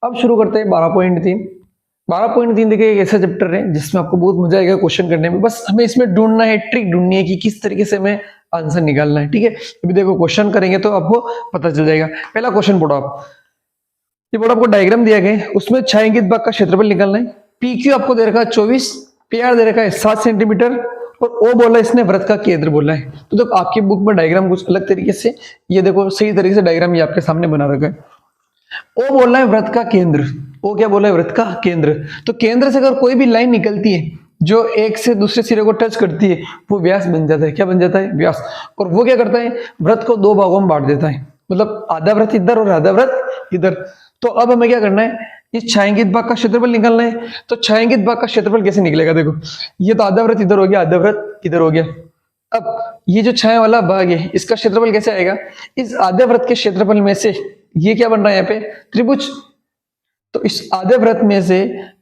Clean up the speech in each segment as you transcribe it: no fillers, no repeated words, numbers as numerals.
अब शुरू करते हैं 12.3। 12.3 देखिए एक ऐसा चैप्टर है जिसमें आपको बहुत मजा आएगा क्वेश्चन करने में। बस हमें इसमें ढूंढना है, ट्रिक ढूंढनी है कि किस तरीके से हमें आंसर निकालना है। ठीक है, अभी देखो क्वेश्चन करेंगे तो आपको पता चल जाएगा। पहला क्वेश्चन पढ़ो आप। ये बोर्ड आपको डायग्राम दिया गया है, उसमें छायांकित भाग का क्षेत्रफल निकालना है। पी क्यू आपको दे रखा है 24, पी आर दे रखा है 7 सेंटीमीटर और ओ बोला इसने वृत्त का केंद्र बोला है। तो देखो आपकी बुक में डायग्राम कुछ अलग तरीके से, ये देखो सही तरीके से डायग्राम ये आपके सामने बना रखा है। ओ बोल रहा है वृत्त का केंद्र, ओ क्या बोला है वृत्त का केंद्र। तो केंद्र से अगर कोई भी लाइन निकलती है जो एक से दूसरे सिरे को टच करती है वो व्यास बन जाता है। क्या बन जाता है? व्यास। और वो क्या करता है? वृत्त को दो भागों में बांट देता है, मतलब आधा वृत्त इधर और आधा वृत्त इधर। तो अब हमें क्या करना है, इस छायांकित भाग का क्षेत्रफल निकालना है। तो छायांकित भाग का क्षेत्रफल कैसे निकलेगा? देखो ये तो आधा वृत्त इधर हो गया, आधा वृत्त इधर हो गया। अब ये जो छाया वाला भाग है इसका क्षेत्रफल कैसे आएगा? इस आधे वृत्त के क्षेत्रफल में से ये क्या बन रहा है यहाँ पे? त्रिभुज। तो इस आधे वृत्त में से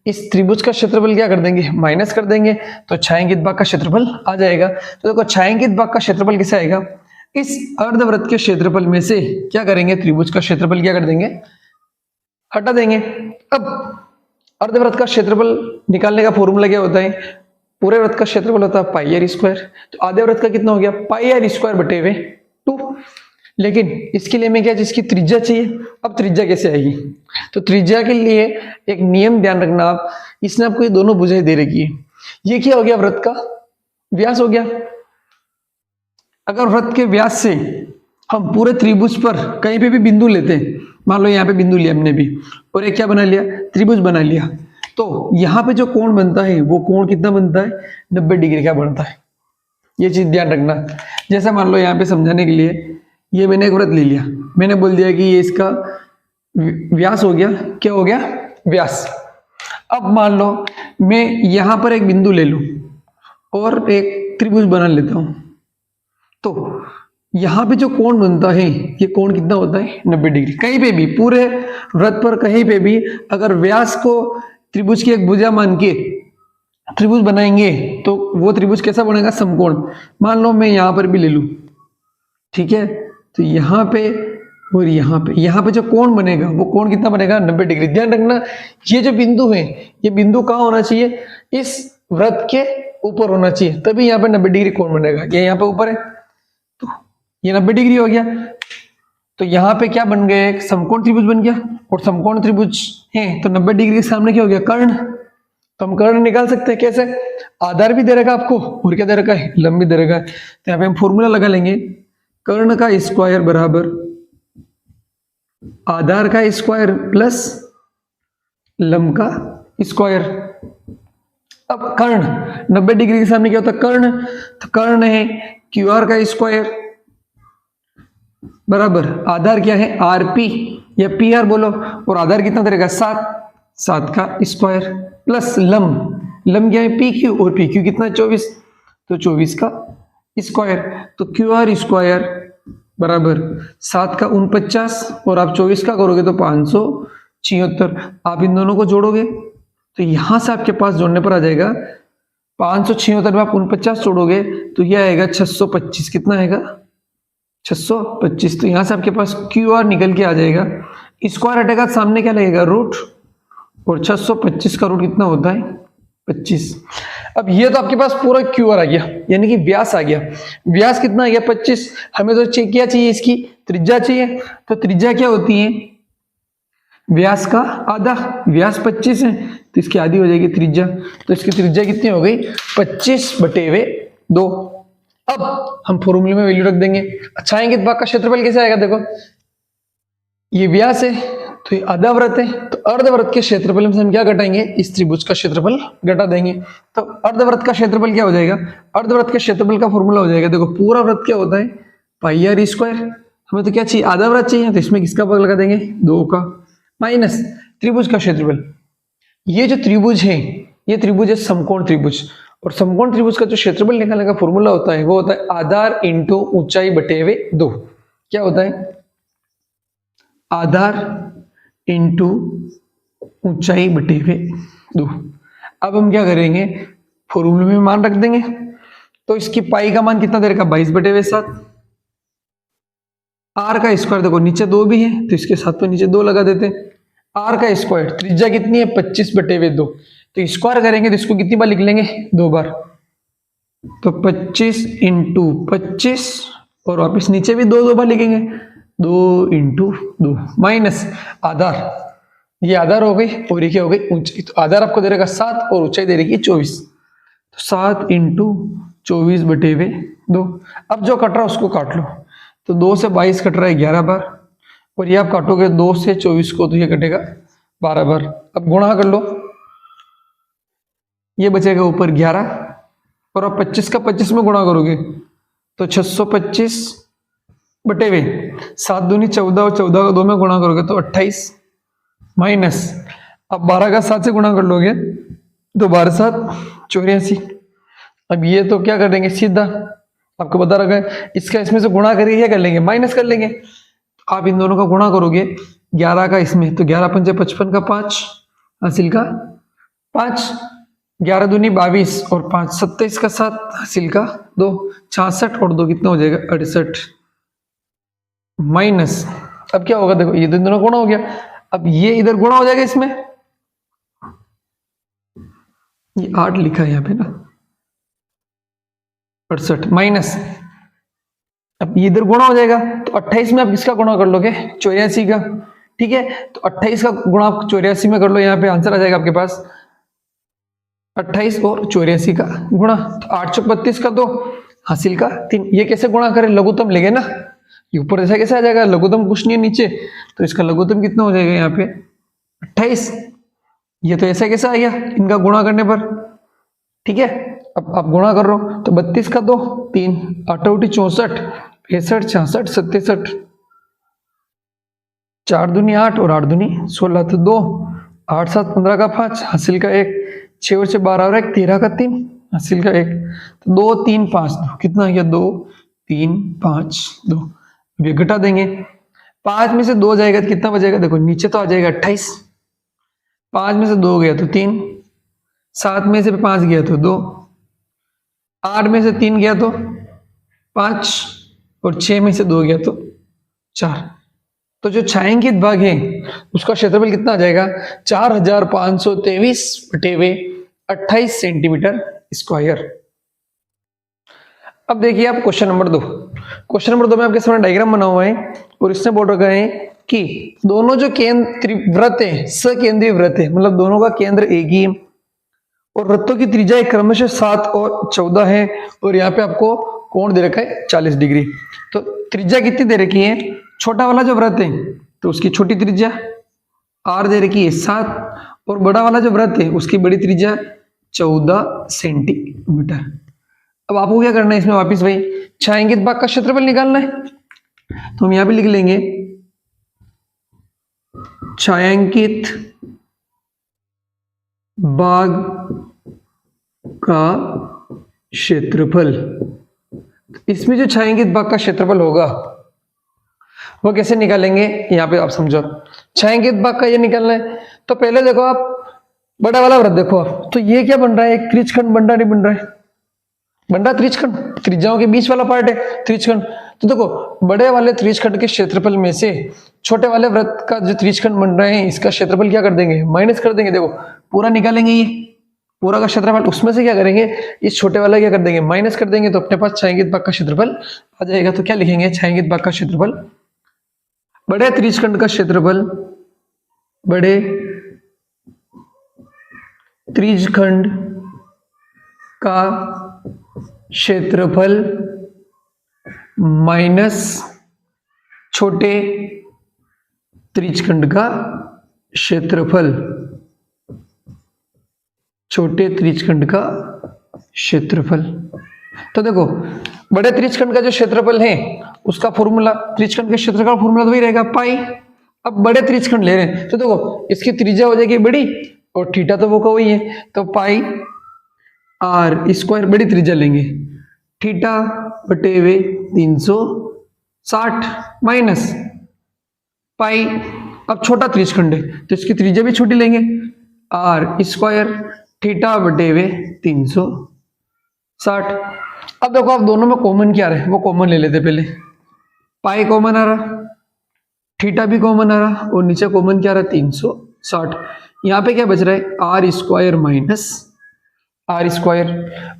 इस त्रिभुज का क्षेत्रफल क्या कर देंगे? माइनस कर देंगे, तो छायांकित भाग का क्षेत्रफल आ जाएगा। तो देखो छायांकित भाग का क्षेत्रफल कैसे आएगा? इस अर्धवृत्त के क्षेत्रफल में से क्या करेंगे? त्रिभुज का क्षेत्रफल क्या कर देंगे? हटा देंगे। अब अर्धवृत्त का क्षेत्रफल निकालने का फॉर्मूला क्या होता है? पूरे वृत्त का क्षेत्रफल होता है पाई आर स्क्वायर। तो आधे वृत्त का कितना हो गया? पाई आर स्क्वायर बटे हुए 2। लेकिन इसके लिए हमें क्या चाहिए? इसकी त्रिज्या चाहिए। अब त्रिज्या कैसे आएगी? तो त्रिज्या के लिए एक नियम ध्यान रखना आप, इसने आपको ये दोनों भुजाएं दे रखी है। ये क्या हो गया? वृत्त का व्यास हो गया। अगर वृत्त के व्यास से हम पूरे त्रिभुज पर कहीं पे भी बिंदु लेते हैं, मान लो यहाँ पे बिंदु लिया हमने भी और एक क्या बना लिया? त्रिभुज बना लिया। तो यहाँ पे जो कोण बनता है वो कोण कितना बनता है? 90 डिग्री का बनता है। ये चीज ध्यान रखना। जैसे मान लो यहाँ पे समझाने के लिए ये मैंने एक वृत्त ले लिया, मैंने बोल दिया कि ये इसका व्यास हो गया। क्या हो गया? व्यास। अब मान लो मैं यहां पर एक बिंदु ले लूं और एक त्रिभुज बना लेता हूं, तो यहां पे जो कोण बनता है ये कोण कितना होता है? 90 डिग्री। कहीं पे भी पूरे वृत्त पर कहीं पे भी अगर व्यास को त्रिभुज की एक भुजा मान के त्रिभुज बनाएंगे तो वो त्रिभुज कैसा बनेगा? समकोण। मान लो मैं यहां पर भी ले लूं, ठीक है, तो यहाँ पे और यहाँ पे जो कोण बनेगा वो कोण कितना बनेगा? 90 डिग्री। ध्यान रखना ये जो बिंदु है ये बिंदु कहाँ होना चाहिए? इस वृत्त के ऊपर होना चाहिए, तभी यहाँ पे 90 डिग्री कोण बनेगा। ये यहाँ पे ऊपर है तो ये 90 डिग्री हो गया। तो यहाँ पे क्या बन गया? एक समकोण त्रिभुज बन गया। और समकोण त्रिभुज है तो 90 डिग्री के सामने क्या हो गया? कर्ण। तो हम कर्ण निकाल सकते हैं। कैसे? आधार भी दे रखा आपको और क्या दे रखा है? लंब भी दे रखा है। तो यहाँ पे हम फॉर्मूला लगा लेंगे, कर्ण का स्क्वायर बराबर आधार का स्क्वायर प्लस लंब का स्क्वायर। अब कर्ण 90 डिग्री के सामने क्या होता है? कर्ण। तो कर्ण है क्यू आर का स्क्वायर बराबर आधार क्या है? आर पी या पी आर बोलो, और आधार कितना देगा? 7 का स्क्वायर प्लस लंब, लंब क्या है? पी क्यू, और पी क्यू कितना? 24, तो 24 का स्क्वायर। तो क्यू आर स्क्वायर बराबर 7 का 49 और आप 24 का करोगे तो 576। आप इन दोनों को जोड़ोगे तो यहां से आपके पास जोड़ने पर आ जाएगा 576 में आप 49 जोड़ोगे तो यह आएगा 625। कितना आएगा? 625। तो यहां से आपके पास क्यू आर निकल के आ जाएगा। स्क्वायर हटेगा सामने क्या लगेगा? रूट। और 625 का रूट कितना होता है? 25। अब ये तो आपके पास पूरा क्यू आर आ गया, यानी कि व्यास आ गया। व्यास कितना आ गया? 25। हमें तो क्या चाहिए? इसकी त्रिज्या चाहिए। तो त्रिज्या क्या होती है? व्यास का आधा। व्यास 25 है तो इसकी आधी हो जाएगी त्रिज्या। तो इसकी त्रिज्या कितनी हो गई? 25 बटे हुए 2। अब हम फॉर्मूले में वैल्यू रख देंगे। छायांकित भाग का क्षेत्रफल कैसे आएगा? देखो ये व्यास है तो ये आधा वृत्त है, तो अर्धवृत्त के क्षेत्रफल में से हम क्या घटाएंगे? इस त्रिभुज का क्षेत्रफल घटा देंगे। तो अर्धवृत्त का क्षेत्रफल क्या हो जाएगा? अर्धवृत्त के क्षेत्रफल का फॉर्मूला हो जाएगा, देखो पूरा वृत्त क्या होता है? पाई आर स्क्वायर। हमें तो क्या चाहिए? आधा वृत्त चाहिए, तो इसमें किसका भाग लगा देंगे? 2 का, माइनस त्रिभुज का क्षेत्रफल। ये जो त्रिभुज है ये त्रिभुज है समकोण त्रिभुज, और समकोण त्रिभुज का जो क्षेत्रफल निकालने का फॉर्मूला होता है वो होता है आधार इंटू ऊंचाई बटे हुए 2। क्या होता है? आधार इंटू ऊंचाई बटे हुए 2। अब हम क्या करेंगे? फॉर्मूले में मान रख देंगे। तो इसकी पाई का मान कितना दे रखा? 22 बटे हुए 7। आर का स्क्वायर देखो नीचे 2 भी है तो इसके साथ में नीचे 2 लगा देते हैं। आर का स्क्वायर, त्रिज्या कितनी है 25/2, तो स्क्वायर करेंगे तो इसको कितनी बार लिख लेंगे 2 बार, तो 25 इंटू 25 और वापिस नीचे भी 2 बार लिखेंगे, 2 इंटू 2 माइनस आधार, ये आधार हो गई और ये क्या हो गई ऊंचाई, तो आधार आपको दे रहेगा 7 और ऊंचाई दे रहेगी 24, तो 7 इंटू 24/2। अब जो कट रहा है उसको काट लो, तो 2 से 22 कट रहा है 11 बार, और ये आप काटोगे 2 से 24 को तो ये कटेगा 12 बार। अब गुणा कर लो, ये बचेगा ऊपर 11 और अब 25 का 25 में गुणा करोगे तो 625/2, 7 दूनी 14 और 14 का 2 में गुणा करोगे तो 28 माइनस, अब 12 का 7 से गुणा कर लोगे तो 12 7 84। अब ये तो क्या कर देंगे सीधा, आपको बता रखा है, इसका इसमें से गुणा करके क्या कर लेंगे माइनस कर लेंगे, आप इन दोनों का गुणा करोगे 11 का इसमें तो 11 पंचे 55 का 5 हासिल का 5, 11 दूनी 22 और 5 27 का 7 हासिल का 2, 66 और 2 कितना हो जाएगा 68 माइनस, अब क्या होगा देखो ये दोनों गुणा हो गया, अब ये इधर गुणा हो जाएगा इसमें, ये 8 लिखा है यहाँ पे ना 68 माइनस, अब ये इधर गुणा हो जाएगा तो 28 में आप किसका गुणा कर लोगे 84 का, ठीक है, तो 28 का गुणा आप 84 में कर लो, यहाँ पे आंसर आ जाएगा आपके पास 28 और 84 का गुणा, तो 8 चौक 32 का 2 हासिल का 3, ये कैसे गुणा करें लघुत्तम लेंगे ना, ये ऊपर ऐसा कैसे आ जाएगा, लघुत्तम कुछ नहीं है नीचे, तो इसका लघुत्तम कितना हो जाएगा यहाँ पे 28, ये तो ऐसा कैसे आ गया इनका गुणा करने पर, ठीक है। अब आप गुणा कर रहे हो तो 32 का 2 3 8 64 65 66 67, 4 दूनी 8 और 8 दूनी 16, तो 2 8 7 15 का 5 हासिल का 1, 6 और 6 12 और 1 13 का 3 हासिल का 1, तो 2 3 5 2 कितना आ गया 2 3 5 2, ये घटा देंगे, 5 में से 2 जाएगा तो कितना बचेगा, देखो नीचे तो आ जाएगा 28, 5 में से 2 गया तो 3, 7 में से 5 गया तो 2, 8 में से 3 गया तो 5 और 6 में से 2 गया तो 4, तो जो छायांकित भाग है उसका क्षेत्रफल कितना आ जाएगा 4523/28 सेंटीमीटर स्क्वायर। अब देखिए आप क्वेश्चन नंबर 2, क्वेश्चन नंबर 2 में आपके सामने डायग्राम बना हुआ है और इसने बोल रखा है कि दोनों जो केंद्र वृत्त है सकेंद्रीय वृत्त है, मतलब दोनों का केंद्र एक ही है और वृत्तों की त्रिज्या क्रमशः 7 और 14 है और यहाँ पे आपको कोण दे रखा है 40 डिग्री, तो त्रिज्या कितनी दे रखी है, छोटा वाला जो वृत्त है तो उसकी छोटी त्रिज्या r दे रखी है 7 और बड़ा वाला जो वृत्त है उसकी बड़ी त्रिज्या 14 सेंटीमीटर। अब आपको क्या करना है इसमें वापिस भाई छायांकित भाग का क्षेत्रफल निकालना है, तो हम यहाँ पे लिख लेंगे छायांकित भाग का क्षेत्रफल, इसमें जो छायांकित भाग का क्षेत्रफल होगा वो कैसे निकालेंगे, यहाँ पे आप समझो छायांकित भाग का ये निकालना है, तो पहले देखो आप बड़ा वाला वृत्त देखो आप, तो ये क्या बन रहा है, एक त्रिज्यखंड बन रहा नहीं बन रहा है, बन रहा त्रिज्यखंड, त्रिज्याओं के बीच वाला पार्ट है त्रिज्यखंड, तो देखो बड़े वाले त्रिज्यखंड के क्षेत्रफल में से छोटे वाले वृत्त का जो त्रिज्यखंड बन रहे हैं इसका क्षेत्रफल क्या कर देंगे माइनस कर देंगे, देखो पूरा निकालेंगे ये पूरा का क्षेत्रफल, उसमें से क्या करेंगे इस छोटे वाला क्या कर देंगे माइनस कर देंगे, तो अपने पास छायांकित भाग का क्षेत्रफल आ जाएगा। तो क्या लिखेंगे छायांकित भाग का क्षेत्रफल, बड़े त्रिज्यखंड का क्षेत्रफल, बड़े त्रिज्यखंड का क्षेत्रफल माइनस छोटे त्रिज्यखंड का क्षेत्रफल, छोटे त्रिज्यखंड का क्षेत्रफल। तो देखो बड़े त्रिज्यखंड का जो क्षेत्रफल है उसका फॉर्मूला, त्रिज्यखंड के क्षेत्रफल का फॉर्मूला तो वही रहेगा पाई। अब बड़े त्रिज्यखंड ले रहे हैं तो देखो इसकी त्रिज्या हो जाएगी बड़ी और थीटा तो वो का वही है, तो पाई आर स्क्वायर बड़ी त्रिज्या लेंगे थीटा बटे वे 360 माइनस पाई, अब छोटा त्रिज्यखंड है तो इसकी त्रिज्या भी छोटी लेंगे आर स्क्वायर थीटा बटे वे 360। अब देखो आप दोनों में कॉमन क्या रहे वो कॉमन ले लेते, पहले पाई कॉमन आ रहा, थीटा भी कॉमन आ रहा और नीचे कॉमन क्या आ रहा 360। यहाँ पे क्या बच रहा है R square minus are square,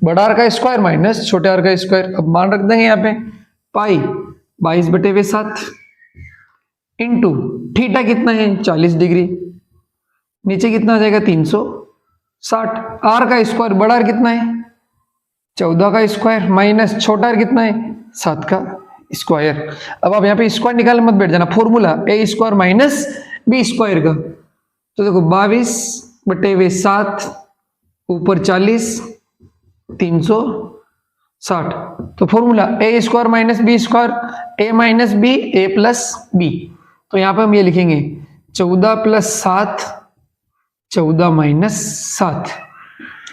बड़ा आर का स्क्वायर माइनस छोटे आर का स्क्वायर। अब मान रख देंगे यहाँ पे पाई 22/7 इंटू थीटा कितना है 40 डिग्री, नीचे कितना आ जाएगा 360। आर का स्क्वायर बड़ा आर कितना है 14 का स्क्वायर माइनस छोटा आर कितना है 7 का स्क्वायर। अब आप यहाँ पे स्क्वायर निकालने मत बैठ जाना, फॉर्मूला ए स्क्वायर माइनस बी स्क्वायर का। तो देखो 22/7 ऊपर 40 360, तो फॉर्मूला ए स्क्वायर माइनस बी स्क्वायर, ए माइनस बी ए प्लस बी। तो यहाँ पे हम ये लिखेंगे 14 + 7 14 - 7।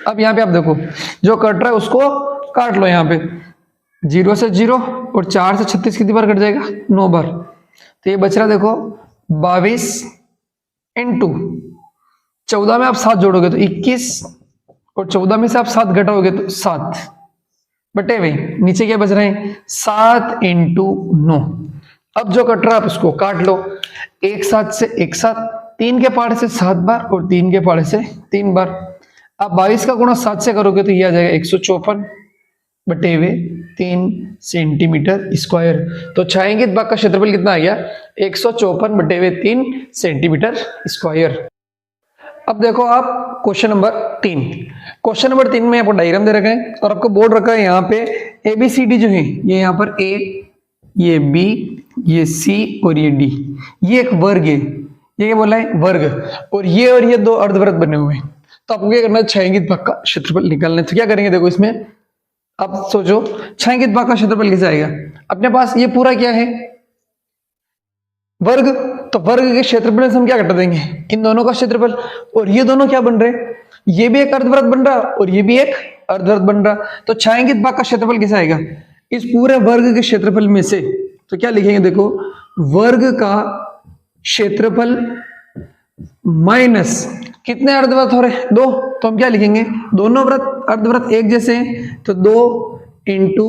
अब यहाँ पे आप देखो जो कट रहा है उसको काट लो, यहाँ पे 0 से 0 और 4 से 36 कितनी बार कट जाएगा 9 बार। तो ये बच रहा देखो 22 इंटू 14 में आप 7 जोड़ोगे तो 21 और 14 में से आप 7 घटाओगे तो 7 बटे हुए नीचे क्या बच रहे हैं 7 इंटू 9। अब जो कट रहा है आप उसको काट लो, एक साथ से एक साथ, 3 के पार्ट से 7 बार और 3 के पार्ट से 3 बार। अब 22 का गुणा 7 से करोगे तो ये आ जाएगा 154 बटे हुए 3 सेंटीमीटर स्क्वायर। तो छायांकित भाग का क्षेत्रफल कितना आ गया 154 बटे हुए 3 सेंटीमीटर स्क्वायर। अब देखो आप क्वेश्चन नंबर 3। क्वेश्चन नंबर 3 में आपको डायग्राम दे रखा है और आपको बोर्ड रखा है यहाँ पे ABCD जो है ये यहाँ पर A, ये B, ये C और ये D, ये एक वर्ग है, ये क्या बोला है वर्ग, और ये दो अर्धवृत्त बने हुए हैं। तो आपको क्या करना है छायांकित भाग का क्षेत्रफल निकालना है। तो क्या करेंगे देखो इसमें आप सोचो छायांकित भाग का क्षेत्रफल कैसे आएगा। अपने पास ये पूरा क्या है वर्ग, तो वर्ग के क्षेत्रफल से हम क्या घटा देंगे इन दोनों का क्षेत्रफल, और ये दोनों क्या बन रहे ये भी एक अर्धवृत्त बन रहा और ये भी एक अर्धवृत्त बन रहा। तो छायांकित भाग का क्षेत्रफल कैसे आएगा इस पूरे वर्ग के क्षेत्रफल में से। तो क्या लिखेंगे देखो वर्ग का क्षेत्रफल माइनस कितने अर्धवृत्त हो रहे 2, तो हम क्या लिखेंगे दोनों वृत्त अर्धवृत्त एक जैसे हैं तो 2 इंटू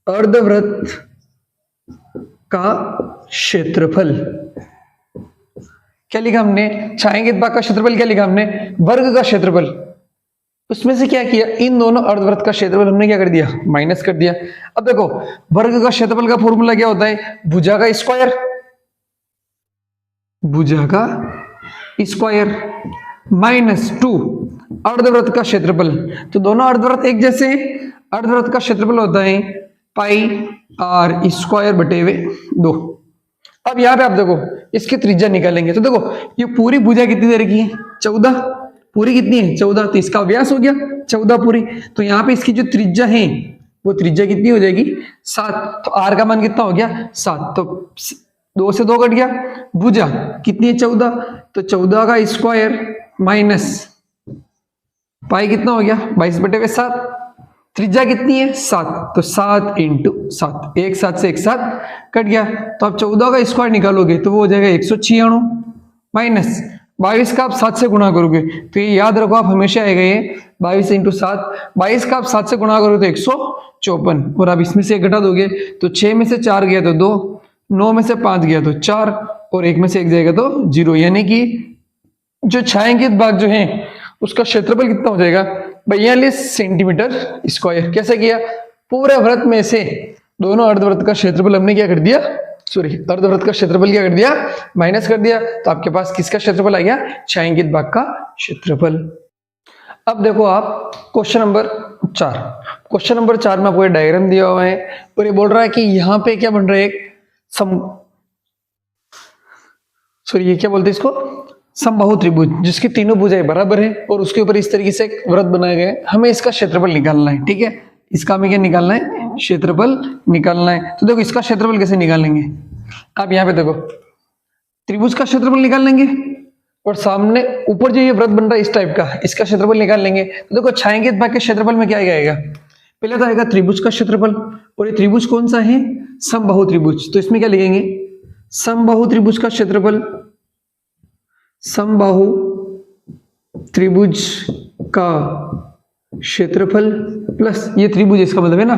अर्धवृत्त का क्षेत्रफल। क्या लिखा हमने छायांकित भाग का क्षेत्रफल, क्या लिखा हमने वर्ग का क्षेत्रफल, उसमें से क्या किया इन दोनों अर्धवृत्त का क्षेत्रफल हमने क्या कर दिया माइनस कर दिया। अब देखो वर्ग का क्षेत्रफल का फॉर्मूला क्या होता है भुजा का स्क्वायर, भुजा का स्क्वायर माइनस 2 अर्धवृत्त का क्षेत्रफल। तो दोनों अर्धवृत्त एक जैसे हैं, अर्धवृत्त का क्षेत्रफल होता है पाई आर स्क्वायर बटे हुए 2। अब यहाँ पे आप देखो इसकी त्रिज्या निकालेंगे तो देखो ये पूरी भुजा कितनी दे रखी है 14, पूरी कितनी है 14, तो इसका व्यास हो गया 14 पूरी। तो यहाँ पे इसकी जो त्रिज्या है वो त्रिज्या कितनी हो जाएगी 7, तो आर का मान कितना हो गया 7, तो 2 से 2 कट गया। भुजा कितनी है 14, तो 14 का स्क्वायर माइनस पाई कितना हो गया 22/7, त्रिज्या कितनी है 7, तो 7 इंटू 7, एक साथ से एक साथ कट गया। तो आप 14 का स्क्वायर निकालोगे तो वो हो जाएगा 196 माइनस 22 का आप 7 से गुणा करोगे तो ये याद रखो आप हमेशा आएगा ये 22 इंटू 7, 22 का आप 7 से गुणा करोगे तो 154, और आप इसमें से 1 घटा दोगे तो 6 में से 4 गया तो 2, 9 में से 5 गया तो 4 और 1 में से 1 जाएगा तो 0, यानी कि जो छायांकित भाग जो है उसका क्षेत्रफल कितना हो जाएगा 42 सेंटीमीटर स्क्वायर। कैसे किया पूरे वृत्त में से दोनों अर्धवृत्त का क्षेत्रफल हमने क्या कर दिया अर्धवृत्त का क्षेत्रफल क्या कर दिया माइनस कर दिया। तो आपके पास किसका क्षेत्रफल आ गया छायांकित भाग का क्षेत्रफल। अब देखो आप क्वेश्चन नंबर 4। क्वेश्चन नंबर 4 में आपको डायग्राम दिया हुआ है और ये बोल रहा है कि यहाँ पे क्या बन रहा है ये क्या बोलते हैं इसको समबाहु त्रिभुज, जिसकी तीनों भुजाएं बराबर है और उसके ऊपर इस तरीके से एक वृत्त बनाया गया है। हमें इसका क्षेत्रफल निकालना है, ठीक है, इसका हमें क्या निकालना है क्षेत्रफल निकालना है। तो देखो इसका क्षेत्रफल कैसे निकालेंगे आप यहाँ पे देखो त्रिभुज का क्षेत्रफल निकाल लेंगे और सामने ऊपर जो ये वृत्त बन रहा है इस टाइप का इसका क्षेत्रफल निकाल लेंगे। तो देखो छायांकित भाग के क्षेत्रफल में क्या आएगा पहले तो आएगा त्रिभुज का क्षेत्रफल, और ये त्रिभुज कौन सा है समबाहु त्रिभुज। तो इसमें क्या लिखेंगे समबाहु त्रिभुज का क्षेत्रफल, समबाहु त्रिभुज का क्षेत्रफल प्लस ये त्रिभुज, इसका मतलब है ना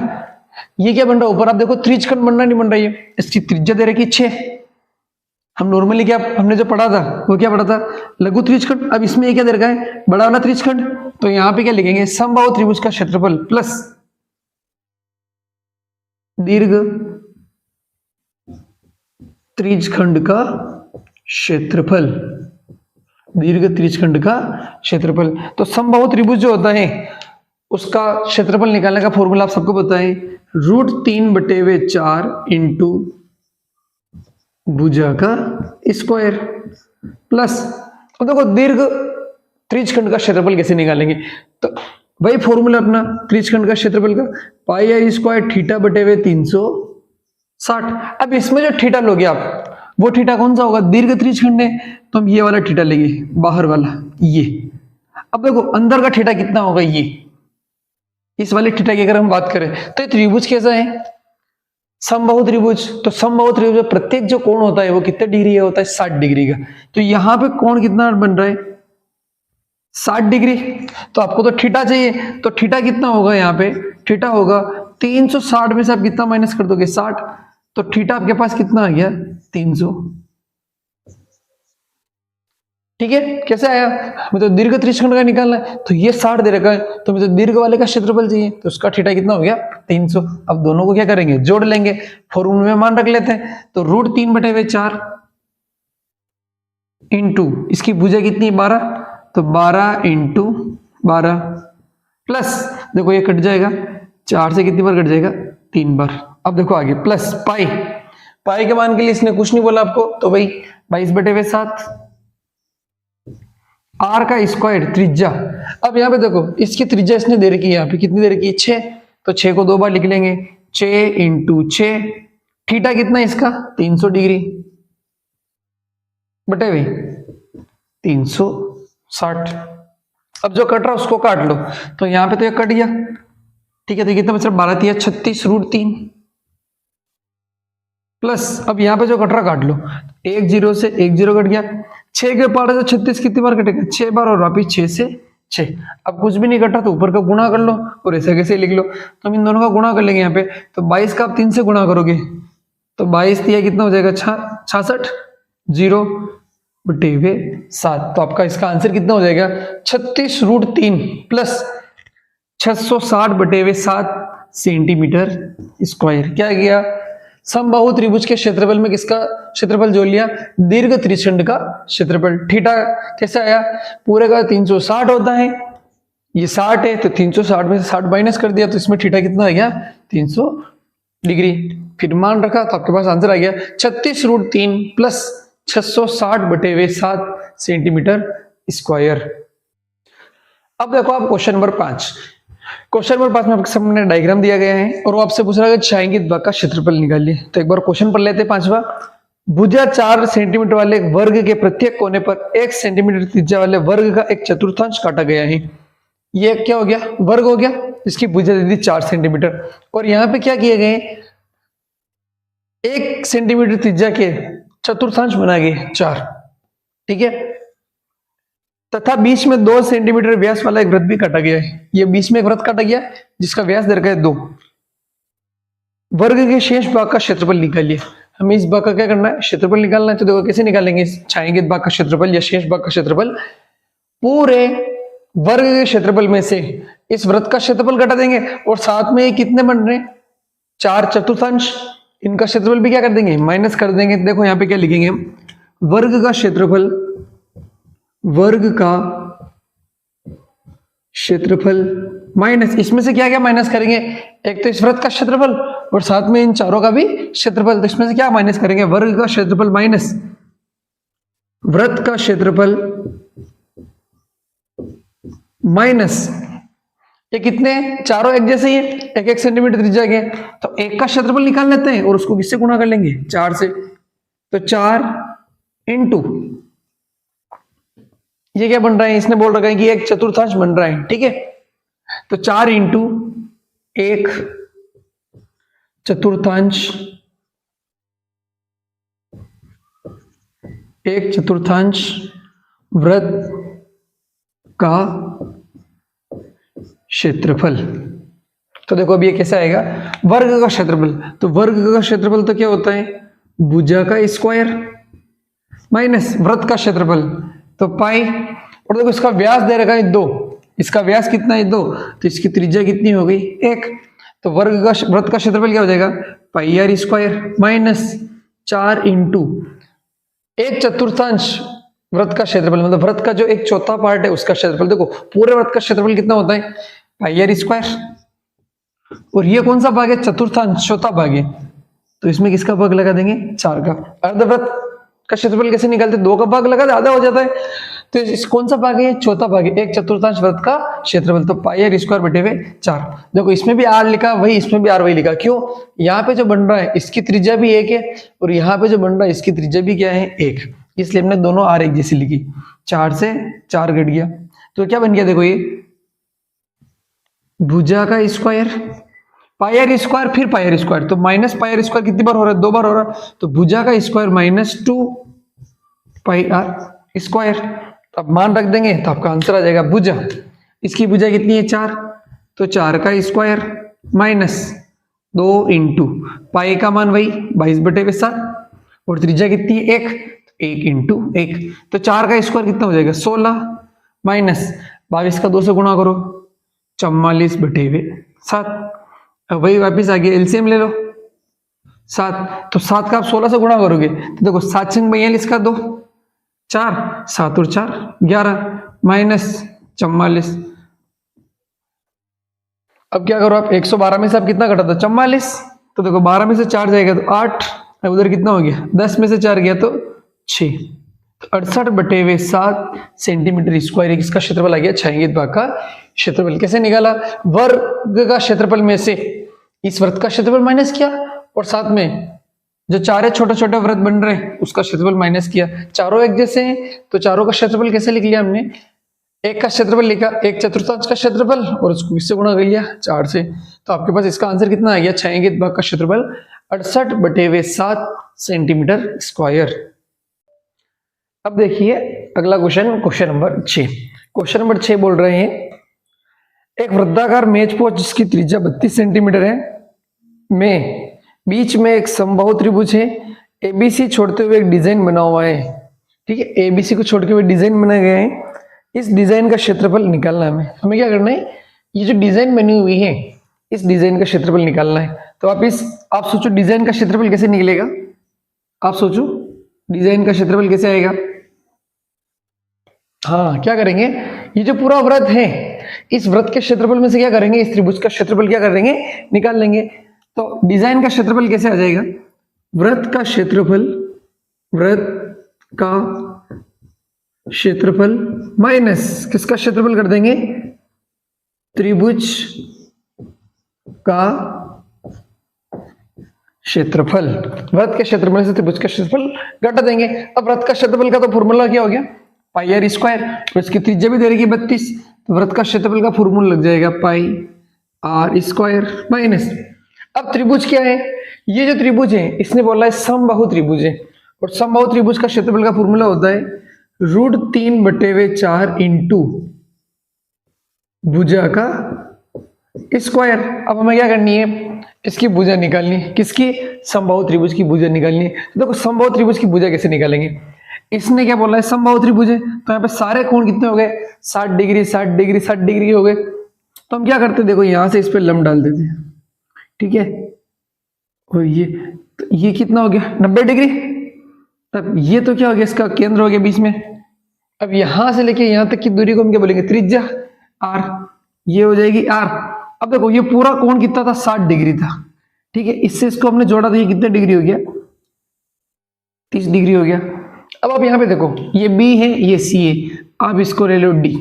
ये क्या बन रहा है ऊपर आप देखो त्रिज्यखंड बनना नहीं बन रहा है, इसकी त्रिज्या दे रखी 6 हम नॉर्मली क्या हमने जो पढ़ा था वो क्या पढ़ा था, लघु त्रिज्यखंड। अब इसमें ये क्या दे रखा है, बड़ा वाला त्रिज्यखंड। तो यहाँ पे क्या लिखेंगे, समबाहु त्रिभुज का क्षेत्रफल प्लस दीर्घ त्रिज्यखंड का क्षेत्रफल, दीर्घ त्रिज्यखंड का क्षेत्रफल। तो समबाहु त्रिभुज जो होता है उसका क्षेत्रफल निकालने का फॉर्मूला आप सबको पता है, √3/4 इंटू भुजा का स्क्वायर प्लस, अब देखो दीर्घ त्रिज्यखंड का क्षेत्रफल कैसे निकालेंगे, तो वही फॉर्मूला अपना त्रिज्यखंड का क्षेत्रफल का, πr² θ/360। अब इसमें जो थीटा लोगे आप, वो थीटा कौन सा होगा, दीर्घ त्रिज्यखंड है तो हम ये वाला थीटा लेंगे, बाहर वाला ये। अब देखो अंदर का थीटा कितना होगा, ये इस वाले थीटा की अगर हम बात करें तो ये त्रिभुज कैसा है, समबाहु त्रिभुज। तो समबाहु त्रिभुज में प्रत्येक जो कोण होता है वो कितने डिग्री का होता है, 60 डिग्री का। तो यहाँ पे कोण कितना बन रहा है, 60 डिग्री। तो आपको तो थीटा चाहिए, तो थीटा कितना होगा, यहाँ पे थीटा होगा 360 में से आप कितना माइनस कर दोगे, 60। तो थीटा आपके पास कितना आ गया, 300। ठीक है, कैसे आया, हमें तो दीर्घ त्रिज्यखंड का निकालना है, तो ये 60 दे रखा है, तो हमें तो दीर्घ वाले का क्षेत्रफल चाहिए, तो उसका थीटा कितना हो गया, 300। अब दोनों को क्या करेंगे, जोड़ लेंगे, फॉर्मूले में मान रख लेते हैं। तो √3/4 इंटू इसकी भुजा कितनी, 12, तो 12 इंटू 12 प्लस, देखो ये कट जाएगा, 4 से कितनी बार कट जाएगा, 3 बार। अब देखो आगे प्लस पाई, पाई के मान के लिए इसने कुछ नहीं बोला आपको, तो भाई 22/7 r का स्क्वायर त्रिज्या। अब यहाँ पे देखो इसकी त्रिज्या इसने दे रखी है, यहाँ पे कितनी दे रखी है, 6। तो 6 को 2 बार लिख लेंगे, 6 इंटू 6, थीटा कितना है इसका, 300 डिग्री बटे भाई 360। अब जो कट रहा है उसको काट लो, तो यहाँ पे तो ये कट गया, ठीक है। तो कितना बच रहा, 12 × 36 √3 प्लस, अब यहाँ पे जो कट रहा काट लो, 1 0 से 1 0 कट गया, 6 के पार से 36 कितनी बार कटेगा, 6 बार, और वापिस 6 से 6। अब कुछ भी नहीं कटा तो ऊपर का गुणा कर लो और ऐसे कैसे लिख लो, तो हम इन दोनों का गुणा कर लेंगे यहाँ पे। तो 22 का आप 3 से गुणा करोगे तो 22 दिया कितना हो जाएगा, 66 0/7। तो आपका इसका आंसर कितना हो जाएगा, 36 √3 प्लस 660/7 सेंटीमीटर स्क्वायर। क्या गया, समबाहु त्रिभुज के क्षेत्रफल में किसका क्षेत्रफल जोड़ लिया, दीर्घ त्रिज्यखंड का क्षेत्रफल। थीटा कैसे आया, पूरे का 360 होता है, ये 60 है, तो 360 में से 60 माइनस कर दिया, तो इसमें थीटा कितना आ गया, 300 डिग्री। फिर मान रखा तो आपके पास आंसर आ गया 36 √3 प्लस 660/7 सेंटीमीटर स्क्वायर। अब देखो आप क्वेश्चन नंबर 5, क्वेश्चन नंबर 5 में आपके सामने डायग्राम दिया गया है और वो आपसे पूछ रहा है छायांकित भाग का क्षेत्रफल निकालिए। तो एक बार क्वेश्चन पढ़ लेते हैं 5वां। भुजा 4 सेंटीमीटर वाले एक वर्ग के प्रत्येक कोने पर 1 सेंटीमीटर त्रिज्या वाले वर्ग का एक चतुर्थांश काटा गया है। ये क्या हो गया, वर्ग हो गया, इसकी भुजा दे दी 4 सेंटीमीटर, और यहाँ पे क्या किए गए, 1 सेंटीमीटर त्रिज्या के चतुर्थांश बनाए गए 4, ठीक है। तथा बीच में 2 सेंटीमीटर व्यास वाला एक वृत्त भी काटा गया है। ये बीच में एक वृत्त काटा गया जिसका व्यास दे रखा है 2। वर्ग के शेष भाग का क्षेत्रफल निकालिए। हमें इस भाग का क्या करना है, क्षेत्रफल निकालना है। तो देखो कैसे निकालेंगे, छायांकित भाग का क्षेत्रफल या शेष भाग का क्षेत्रफल, पूरे वर्ग के क्षेत्रफल में से इस वृत्त का क्षेत्रफल घटा देंगे, और साथ में ये कितने बन रहे हैं, 4 चतुर्थांश, इनका क्षेत्रफल भी क्या कर देंगे, माइनस कर देंगे। देखो यहाँ पे क्या लिखेंगे, वर्ग का क्षेत्रफल, वर्ग का क्षेत्रफल माइनस, इसमें से क्या क्या माइनस करेंगे, एक तो इस वृत्त का क्षेत्रफल और साथ में इन चारों का भी क्षेत्रफल। तो इसमें से क्या माइनस करेंगे, वर्ग का क्षेत्रफल माइनस वृत्त का क्षेत्रफल माइनस, ये कितने, चारों एक जैसे ही है, 1 सेंटीमीटर त्रिज्या के, तो एक का क्षेत्रफल निकाल लेते हैं और उसको किससे गुणा कर लेंगे, 4 से। तो 4 इंटू, ये क्या बन रहा है, इसने बोल रखा है कि एक चतुर्थांश बन रहा है, ठीक है। तो 4 इंटू 1 चतुर्थांश, 1 चतुर्थांश वृत्त का क्षेत्रफल। तो देखो अब ये कैसे आएगा, वर्ग का क्षेत्रफल, तो वर्ग का क्षेत्रफल तो क्या होता है, भुजा का स्क्वायर माइनस वृत्त का क्षेत्रफल तो पाई, और देखो इसका व्यास दे रखा है 2, इसका व्यास कितना है 2, तो इसकी त्रिज्या कितनी हो गई 1, तो वर्ग का वृत्त का क्षेत्रफल क्या हो जाएगा पाई आर स्क्वायर माइनस 4 इंटू 1/4 वृत्त का क्षेत्रफल, मतलब वृत्त का जो 1/4 पार्ट है उसका क्षेत्रफल। देखो पूरे वृत्त का क्षेत्रफल कितना होता है पाई आर स्क्वायर, और ये कौन सा भाग है चतुर्थांश, चौथा भाग है, तो इसमें किसका भाग लगा देंगे 4 का। अर्धवृत्त का क्षेत्रफल कैसे निकालते, 2 का भाग लगा आधा हो जाता है, तो इस कौन सा भाग है चौथा भाग है, 1/4 वृत्त का क्षेत्रफल, तो पाई आर स्क्वायर बटे हुए 4। देखो इसमें भी आर लिखा वही, इसमें भी आर वही लिखा, क्यों, यहाँ पे जो बन रहा है इसकी त्रिज्या भी 1 है, और यहाँ पे जो बन रहा है इसकी त्रिज्या भी क्या है 1, इसलिए हमने दोनों आर एक जैसी लिखी। 4 से 4 घट गया, तो क्या बन गया देखो ये भुजा का स्क्वायर पाई आर स्क्वायर फिर पाई आर स्क्वायर, तो माइनस पाई आर स्क्वायर कितनी बार हो रहा है 2 बार हो रहा है, तो भुजा का square minus 2 pi are square. अब मान रख देंगे तो आपका आंसर आ जाएगा भुजा, इसकी भुजा कितनी है 4, तो 4 का स्क्वायर माइनस 2 इंटू पाई का मान वही 22/7, और त्रिज्या कितनी है 1 इंटू 1, तो 4 का स्क्वायर कितना हो जाएगा 16 माइनस 22 का 2 से गुणा करो 44/7। अब वही वापिस आ गया, एलसीएम ले लो 7, तो 7 का आप 16 से गुणा करोगे तो देखो 7 से 42 का 2 4, 7 और 4 11 माइनस 44। अब क्या करो आप 112 में से आप कितना घटा था 44, तो देखो 12 में से 4 जाएगा तो 8, उधर कितना हो गया 10 में से 4 गया तो 6, तो 68/7 सेंटीमीटर स्क्वायर इसका क्षेत्रफल आ गया छायांकित भाग का क्षेत्रफल। कैसे निकाला, वर्ग का क्षेत्रफल में से इस वृत्त का क्षेत्रफल माइनस किया, और साथ में जो 4 छोटे छोटे वृत्त बन रहे हैं उसका क्षेत्रफल माइनस किया। चारों एक जैसे हैं तो चारों का क्षेत्रफल कैसे लिख लिया हमने, एक का क्षेत्रफल लिखा 1/4 का क्षेत्रफल और उसको किससे गुणा कर लिया 4 से, तो आपके पास इसका आंसर कितना आ गया छायांकित भाग का क्षेत्रफल 68/7 सेंटीमीटर स्क्वायर। अब देखिए अगला क्वेश्चन नंबर 6। क्वेश्चन नंबर 6 बोल रहे हैं एक वृत्ताकार मेज पोस्ट जिसकी त्रिज्या 32 सेंटीमीटर है में बीच में एक समबाहु त्रिभुज है, एबीसी छोड़ते हुए एक डिजाइन बना हुआ है। ठीक है, एबीसी को छोड़ के हुए डिजाइन बनाए गए हैं, इस डिजाइन का क्षेत्रफल निकालना है हमें क्या करना है, ये जो डिजाइन बनी हुई है इस डिजाइन का क्षेत्रफल निकालना है। तो आप सोचो डिजाइन का क्षेत्रफल कैसे निकलेगा, आप सोचो डिजाइन का क्षेत्रफल कैसे आएगा। हाँ क्या करेंगे, ये जो पूरा वृत्त है इस वृत्त के क्षेत्रफल में से क्या करेंगे, इस त्रिभुज का क्षेत्रफल क्या करेंगे निकाल लेंगे। तो डिजाइन का क्षेत्रफल कैसे आ जाएगा, वृत्त का क्षेत्रफल माइनस किसका क्षेत्रफल कर देंगे, त्रिभुज का क्षेत्रफल, वृत्त के क्षेत्रफल से त्रिभुज का क्षेत्रफल घटा देंगे। अब वृत्त का क्षेत्रफल का तो फॉर्मूला क्या हो गया पाई आर स्क्वायर, तो इसकी त्रिज्या भी दे रही है 32, तो वृत्त का क्षेत्रफल का फॉर्मूला लग जाएगा पाई आर स्क्वायर माइनस। अब त्रिभुज क्या है, ये जो त्रिभुज है इसने बोला है समबाहु त्रिभुज है, और समबाहु त्रिभुज का क्षेत्रफल का फॉर्मूला होता है √3/4 इंटू भुजा का स्क्वायर। अब हमें क्या करनी है, इसकी भुजा निकालनी है, किसकी, समबाहु त्रिभुज की भुजा निकालनी है। देखो समबाहु त्रिभुज की भुजा कैसे निकालेंगे, इसने क्या बोला है समबाहु त्रिभुज है, तो यहाँ पे सारे कोण कितने हो गए 60 डिग्री 60 डिग्री 60 डिग्री हो गए। तो हम क्या करते हैं, देखो यहां से इस पे लंब डाल देते हैं, ठीक है, और ये कितना हो गया 90 डिग्री। अब ये तो क्या हो गया, इसका केंद्र हो गया बीच में। अब यहां से लेके यहां तक की दूरी को हम क्या बोलेंगे, त्रिज्या r, ये हो जाएगी r। अब देखो ये पूरा कोण कितना था 60 डिग्री था, ठीक है, इससे इसको हमने जोड़ा तो ये कितने डिग्री हो गया 30 डिग्री हो गया। अब आप यहाँ पे देखो ये b है ये c है, आप इसको ले लो d,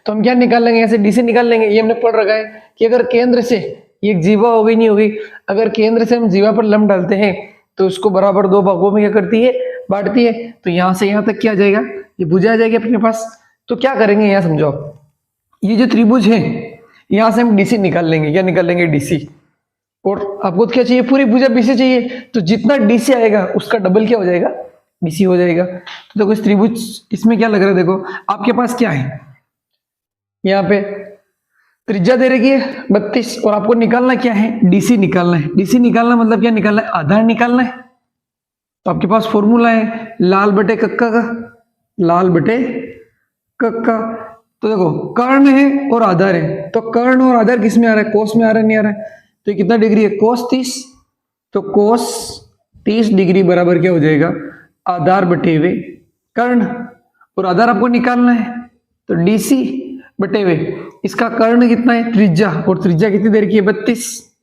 तो हम क्या निकाल लेंगे, ऐसे d से निकाल लेंगे। ये हमने पढ़ रखा है कि अगर केंद्र से ये जीवा हो गई नहीं होगी, अगर केंद्र से हम जीवा पर लंब डालते हैं तो उसको बराबर 2 भागों में क्या करती है बांटती है, तो यहां से यहां तक क्या आ जाएगा, ये भुजा आ जाएगी अपने पास। तो क्या करेंगे यहाँ समझो आप, ये जो त्रिभुज है यहां से हम डीसी निकाल लेंगे, क्या निकाल लेंगे डीसी, और आपको क्या चाहिए पूरी भुजा बीसी चाहिए, तो जितना डीसी आएगा उसका डबल क्या हो जाएगा बीसी हो जाएगा। तो देखो इस त्रिभुज इसमें क्या लग रहा है, देखो आपके पास क्या है, यहाँ पे त्रिज्या दे रखी है 32 और आपको निकालना क्या है डीसी निकालना है। डीसी निकालना मतलब क्या निकालना है, आधार निकालना है। तो आपके पास फॉर्मूला है लाल बटे कक्का का, लाल बटे कक्का। तो देखो कर्ण है और आधार है, तो कर्ण और आधार किस में आ रहा है, कोस में आ रहा है, नहीं आ रहा है। तो ये कितना डिग्री है, कोस 30। तो कोस 30 डिग्री बराबर क्या हो जाएगा, आधार बटे हुए कर्ण। और आधार आपको निकालना है, तो डीसी बटे हुए इसका कर्ण कितना है, त्रिज्या, और त्रिज्या कितनी देर की है, 32।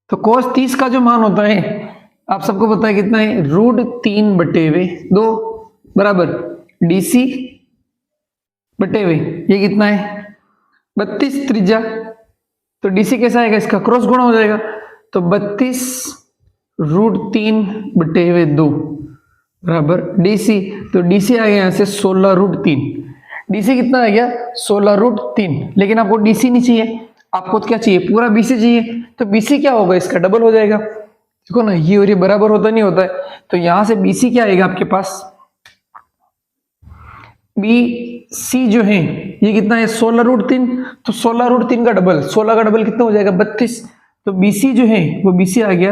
तो कोस 30 का जो मान होता है आप सबको पता है कितना है, √3 बटे हुए 2 बराबर डीसी बटे हुए ये कितना है, 32 त्रिज्या। तो डीसी कैसा आएगा, इसका क्रॉस गुणा हो जाएगा, तो 32 √3 बटे हुए 2 बराबर डीसी। तो डीसी आ गया यहाँ से 16√3। डीसी कितना आ गया, 16√3। लेकिन आपको डीसी नहीं चाहिए, आपको तो क्या चाहिए, पूरा बीसी चाहिए। तो बीसी क्या होगा, इसका डबल हो जाएगा। देखो ना, ये और ये बराबर होता नहीं होता है, तो यहां से बीसी क्या आएगा आपके पास, बीसी जो है ये कितना है, 16√3। तो 16√3 का डबल, 16 का डबल कितना हो जाएगा, 32। तो बीसी जो है वो बीसी आ गया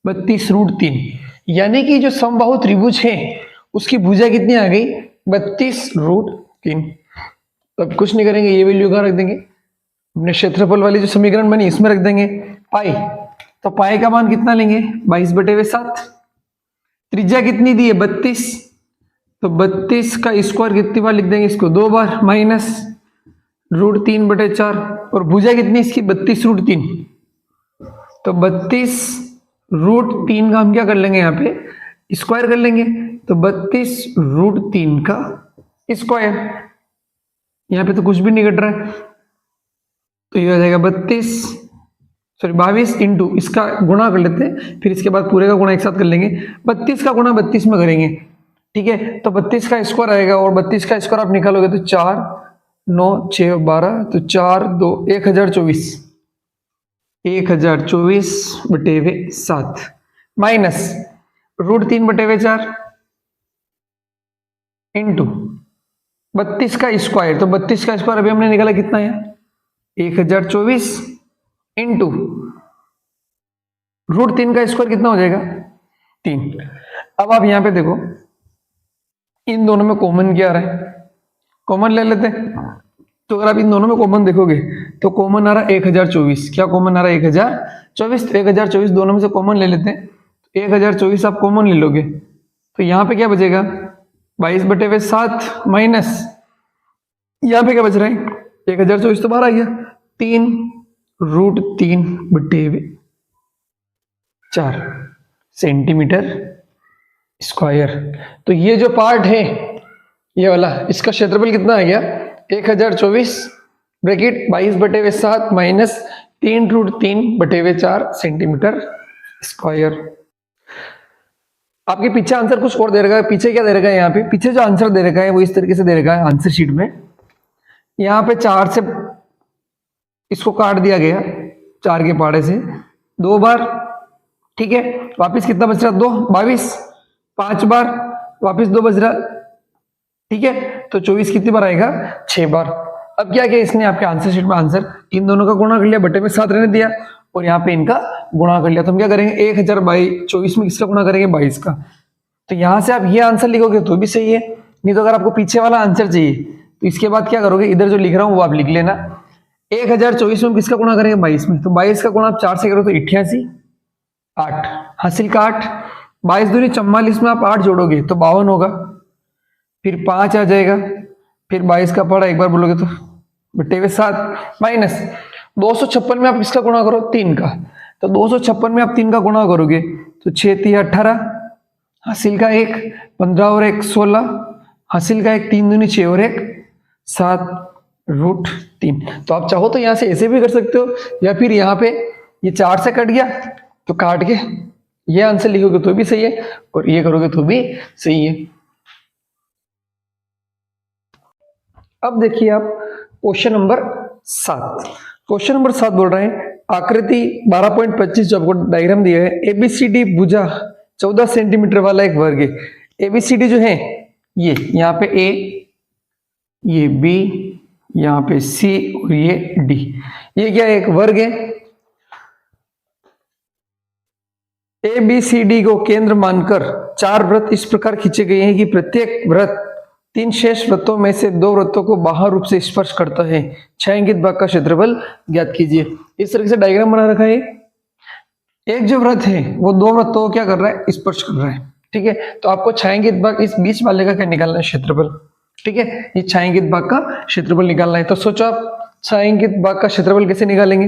32√3। यानी कि जो समबाहु त्रिभुज है उसकी भुजा कितनी आ गई, 32√3। अब कुछ नहीं करेंगे, ये वैल्यू कहाँ रख देंगे, अपने क्षेत्रफल वाली जो समीकरण बनी इसमें रख देंगे पाई। तो पाई का मान कितना लेंगे, 22/7। त्रिज्या कितनी दी है, 32। तो 32 का स्क्वायर कितनी बार लिख देंगे इसको, 2 बार, माइनस √3/4। और भुजा कितनी इसकी, 32√3। तो 32√3 का हम क्या कर लेंगे, यहाँ पे स्क्वायर कर लेंगे। तो 32√3 का स्क्वायर, यहाँ पे तो कुछ भी नहीं घट रहा है, तो ये हो जाएगा 22 इंटू इसका गुणा कर लेते हैं, फिर इसके बाद पूरे का गुणा एक साथ कर लेंगे। 32 का गुणा 32 में करेंगे, ठीक है। तो 32 का स्क्वायर आएगा, और 32 का स्क्वायर आप निकालोगे तो 4 9 6 12, तो 4 2 1024, 1024/7 माइनस √3/4 इंटू 32 का स्क्वायर। तो 32 का स्क्वायर अभी हमने निकाला कितना है, 1024 इंटू √3 का स्क्वायर कितना हो जाएगा, 3। अब आप यहां पे देखो, इन दोनों में कॉमन क्या आ रहा है, कॉमन ले लेते हैं। तो अगर आप इन दोनों में कॉमन देखोगे तो कॉमन आ रहा है 1024। क्या कॉमन आ रहा है, 1024। तो 1024 दोनों में से कॉमन ले लेते हैं, तो 1024 आप कॉमन ले लोगे, तो यहाँ पे क्या बचेगा, 22/7 माइनस यहाँ पे क्या बच रहा है, 1024 तो बाहर आ गया, 3√3/4 सेंटीमीटर स्क्वायर। तो ये जो पार्ट है ये वाला, इसका क्षेत्रफल कितना आ गया, 1024 ब्रैकेट 22/7 माइनस 3√3/4 सेंटीमीटर स्क्वायर। आपके पीछे आंसर कुछ और दे रखा है, पीछे क्या दे रखा है, यहाँ पे पीछे जो आंसर दे रखा है वो इस तरीके से दे रखा है आंसर शीट में। यहाँ पे 4 से इसको काट दिया गया, 4 के पाड़े से 2 बार, ठीक है। वापिस कितना बच रहा, 2 22, 5 बार, वापिस 2 बच रहा, ठीक है। तो 24 कितनी बार आएगा, 6 बार। अब क्या किया इसने, आपके आंसर शीट में आंसर इन दोनों का गुणा कर लिया, बटे में 7 रहने दिया, और यहाँ पे इनका गुणा कर लिया। तो हम क्या करेंगे, 1024 में किसका गुणा करेंगे, 22 का। तो यहाँ से आप ये आंसर लिखोगे तो भी सही है, नहीं तो अगर आपको पीछे वाला आंसर चाहिए तो इसके बाद क्या करोगे, इधर जो लिख रहा हूँ वो आप लिख लेना। 1024 में किसका गुणा करेंगे, 22 में। तो 22 का गुणा आप 4 से करो तो 88, 8 हासिल का 8, 22 दूनी 44 में आप 8 जोड़ोगे तो 52 होगा, फिर 5 आ जाएगा, फिर 22 का पड़ा एक बार बोलोगे तो बटे में 7 माइनस 256 में आप किसका गुणा करो, 3 का। तो 256 में आप 3 का गुणा करोगे तो 6 3 18, हासिल का 1 15 और 1 16, हासिल का 1 3 दूनी 6 और 1 7√3। तो आप चाहो तो यहाँ से ऐसे भी कर सकते हो, या फिर यहाँ पे ये 4 से कट गया तो काट के ये आंसर लिखोगे तो भी सही है, और ये करोगे तो भी सही है। अब देखिए आप क्वेश्चन नंबर 7। क्वेश्चन नंबर 7 बोल रहे हैं, आकृति 12.25 जो आपको डायग्राम दिया है, एबीसीडी भुजा 14 सेंटीमीटर वाला एक वर्ग है। एबीसीडी जो है ये यहाँ पे ए, ये बी, यहाँ पे सी और ये डी, ये क्या है, एक वर्ग है। ए बी सी डी को केंद्र मानकर 4 वृत्त इस प्रकार खींचे गए हैं कि प्रत्येक वृत्त 3 शेष वृत्तों में से 2 वृत्तों को बाह्य रूप से स्पर्श करता है। छायांकित भाग का क्षेत्रफल ज्ञात कीजिए। इस तरह से डायग्राम बना रखा है। एक जो वृत्त है वो 2 वृत्तों को क्या कर रहा है, स्पर्श कर रहा है। ठीक है, तो आपको छायांकित भाग इस बीच वाले का क्या निकालना है, क्षेत्रफल। ठीक है, ये छायांकित भाग का क्षेत्रफल निकालना है। तो सोचो आप छायांकित भाग का क्षेत्रफल कैसे निकालेंगे।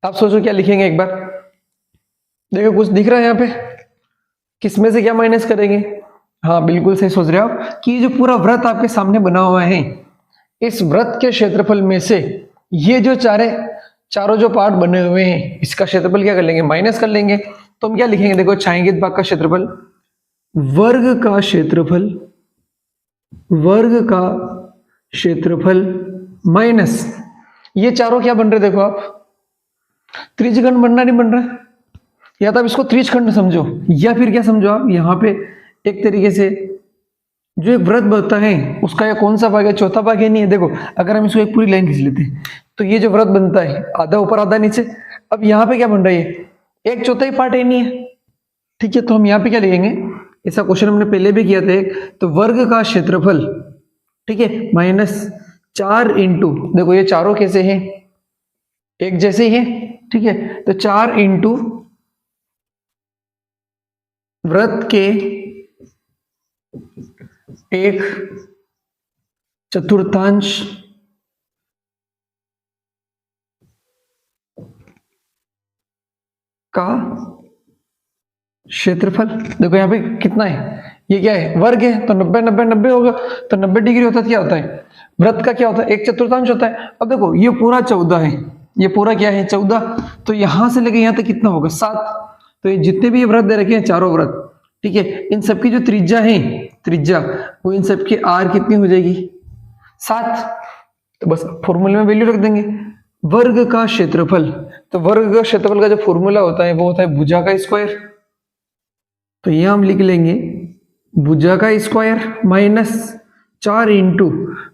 आप सोचो क्या लिखेंगे एक बार। देखो कुछ दिख रहा है यहाँ पे, किसमें से क्या माइनस करेंगे। हाँ बिल्कुल सही सोच रहे हो आप कि जो पूरा वृत्त आपके सामने बना हुआ है, इस वृत्त के क्षेत्रफल में से ये जो चारों जो पार्ट बने हुए हैं, इसका क्षेत्रफल क्या कर लेंगे, माइनस कर लेंगे। तो हम क्या लिखेंगे, देखो छायांकित भाग का क्षेत्रफल, वर्ग का क्षेत्रफल माइनस ये चारों क्या बन रहे, देखो आप त्रिज्यखंड बनना नहीं बन रहा है। या तो आप इसको त्रिज्यखंड समझो, या फिर क्या समझो आप, यहाँ पे एक तरीके से जो एक वृत्त बनता है उसका यह कौन सा भाग है, चौथा भाग है। नहीं है, देखो अगर हम इसको एक पूरी लाइन खींच लेते हैं तो ये जो वृत्त बनता है आधा ऊपर आधा नीचे। अब यहाँ पे क्या बन रहा है, एक चौथाई पार्ट है नहीं है। ठीक है, तो हम यहाँ पे क्या लिखेंगे, ऐसा क्वेश्चन हमने पहले भी किया था। तो वर्ग का क्षेत्रफल, ठीक है, माइनस 4 इंटू, देखो ये चारों कैसे हैं, एक जैसे ही है। ठीक है, तो 4 इंटू वृत्त के 1/4 का क्षेत्रफल। देखो यहाँ पे कितना है, ये क्या है, वर्ग है, तो 90 होगा। तो 90 डिग्री होता है, क्या होता है, वृत्त का क्या होता है, 1/4 होता है। अब देखो ये पूरा 14 है, ये पूरा क्या है 14, तो यहां से लेके यहां तक कितना होगा 7। तो ये जितने भी ये वृत्त दे रखे हैं, चारों वृत्त, ठीक है, इन सबकी जो त्रिज्या है, त्रिज्या वो इन सबकी आर कितनी हो जाएगी 7। तो बस फॉर्मूले में वैल्यू रख देंगे, वर्ग का क्षेत्रफल। तो वर्ग का क्षेत्रफल का जो फॉर्मूला होता है वो होता है भुजा का स्क्वायर। तो ये हम लिख लेंगे भुजा का स्क्वायर माइनस 4 इंटू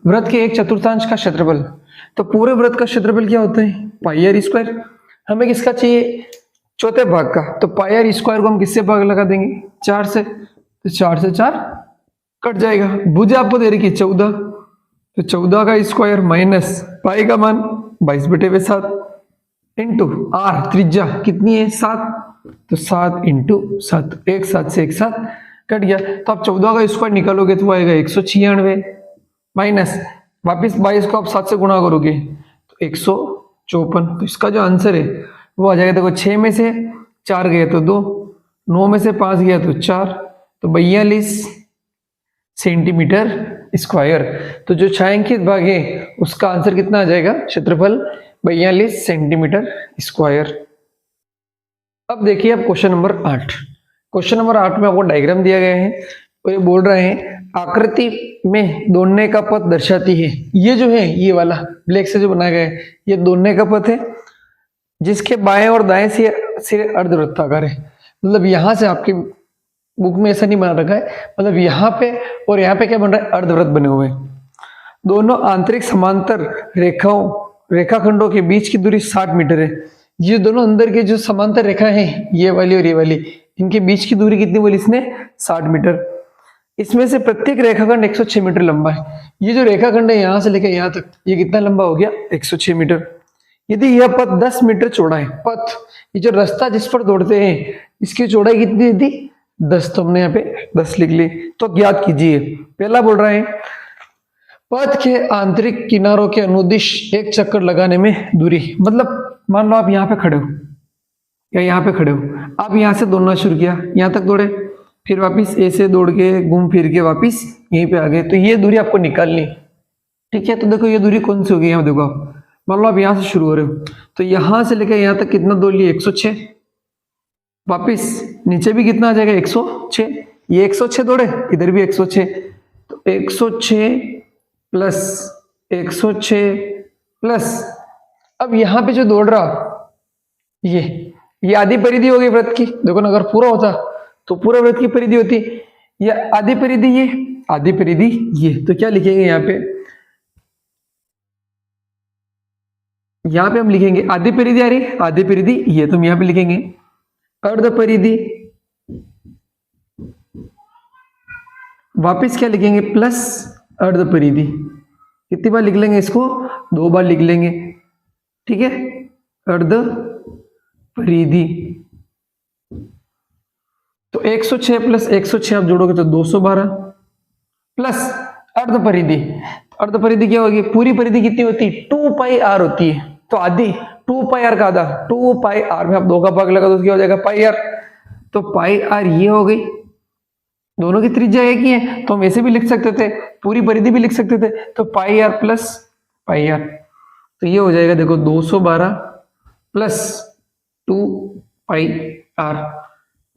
वृत्त के 1/4 का क्षेत्रफल। तो पूरे वृत्त का क्षेत्रफल क्या होता है, पाई आर स्क्वायर। हमें किसका चाहिए, चौथे भाग का। तो पाई आर स्क्वायर को हम किससे भाग लगा देंगे, 4 से। तो 4 से 4 कट जाएगा। भुजा आपको दे रखी है 14, तो 14 का स्क्वायर माइनस पाई का मान 22/7 इंटू आर त्रिज्या कितनी है 7, तो 7 इंटू 7, एक 7 से एक 7 कट गया। तो आप 14 का स्क्वायर निकालोगे तो आएगा 196 माइनस वापिस 22 को आप 7 से गुणा करोगे तो 154। तो इसका जो आंसर है वो आ जाएगा, देखो 6 में से 4 गया तो 2, 9 में से 5 गया तो 4, तो 42 सेंटीमीटर स्क्वायर। तो जो छायांकित भाग है उसका आंसर कितना आ जाएगा, क्षेत्रफल 42 सेंटीमीटर स्क्वायर। अब देखिए आप क्वेश्चन नंबर 8। क्वेश्चन नंबर 8 में आपको डायग्राम दिया गया है और ये बोल रहे हैं आकृति में दौड़ने का पथ दर्शाती है। ये जो है ये वाला ब्लैक से जो बनाया गया है ये दौड़ने का पथ है, जिसके बाएं और दाएं सिरे अर्धवृत्ताकार है। मतलब यहां से आपके बुक में ऐसा नहीं बना रखा है, मतलब यहाँ पे और यहाँ पे क्या बन रहा है, अर्धवृत्त बने हुए हैं। दोनों आंतरिक समांतर रेखाखंडों के बीच की दूरी 60 मीटर है। ये दोनों अंदर के जो समांतर रेखा है, ये वाली और ये वाली, इनके बीच की दूरी कितनी बोली इसने, 60 मीटर। इसमें से प्रत्येक रेखाखंड 106 मीटर लंबा है। ये जो रेखाखंड है यहाँ से लेकर यहाँ तक, ये कितना लंबा हो गया, 106 मीटर। यदि यह पथ 10 मीटर चौड़ा है, पथ ये जो रास्ता जिस पर दौड़ते हैं इसकी चौड़ाई कितनी थी 10, तो हमने यहाँ पे 10 लिख ली। तो ज्ञात कीजिए। पहला बोल रहा है पथ के आंतरिक किनारों के अनुदिश एक चक्कर लगाने में दूरी। मतलब मान लो आप यहाँ पे खड़े हो या यहाँ पे खड़े हो, आप यहाँ से दौड़ना शुरू किया, यहाँ तक दौड़े, फिर वापिस ऐसे दौड़ के घूम फिर के वापिस यहीं पे आ गए, तो ये दूरी आपको निकालनी। ठीक है, तो देखो ये दूरी कौन सी होगी, यहाँ देखो आप मान लो आप यहाँ से शुरू हो रहे हो, तो यहाँ से लेकर यहाँ तक कितना दौड़ लिया 106, वापिस नीचे भी कितना आ जाएगा 106, ये 106 दौड़े, इधर भी 106, तो 106 प्लस 106 प्लस, अब यहाँ पे जो दौड़ रहा ये आधी परिधि होगी वृत्त की। देखो ना, अगर पूरा होता तो पूरा वृत्त की परिधि होती, ये आधी परिधि, ये आधी परिधि ये, तो क्या लिखेंगे यहाँ पे, यहाँ पे हम लिखेंगे आधी परिधि आ रही, आधी परिधि ये तो हम यहाँ पे लिखेंगे अर्ध परिधि, वापिस क्या लिखेंगे प्लस अर्ध परिधि। कितनी बार लिख लेंगे इसको, 2 बार लिख लेंगे, ठीक है। अर्ध परिधि तो 106 प्लस 106 आप जोड़ोगे तो 212 प्लस अर्ध परिधि। अर्ध परिधि क्या होगी, पूरी परिधि कितनी होती है 2 पाई आर होती है, तो आधी 2 पाई आर का आधा 2 पाई आर में आप 2 का भाग लगा तो क्या हो जाएगा पाई आर। तो पाई आर ये हो गई, दोनों की त्रिज्या एक ही है तो हम ऐसे भी लिख सकते थे, पूरी परिधि भी लिख सकते थे, तो pi are plus pi are. तो ये हो जाएगा देखो 212 प्लस 2 पाई आर,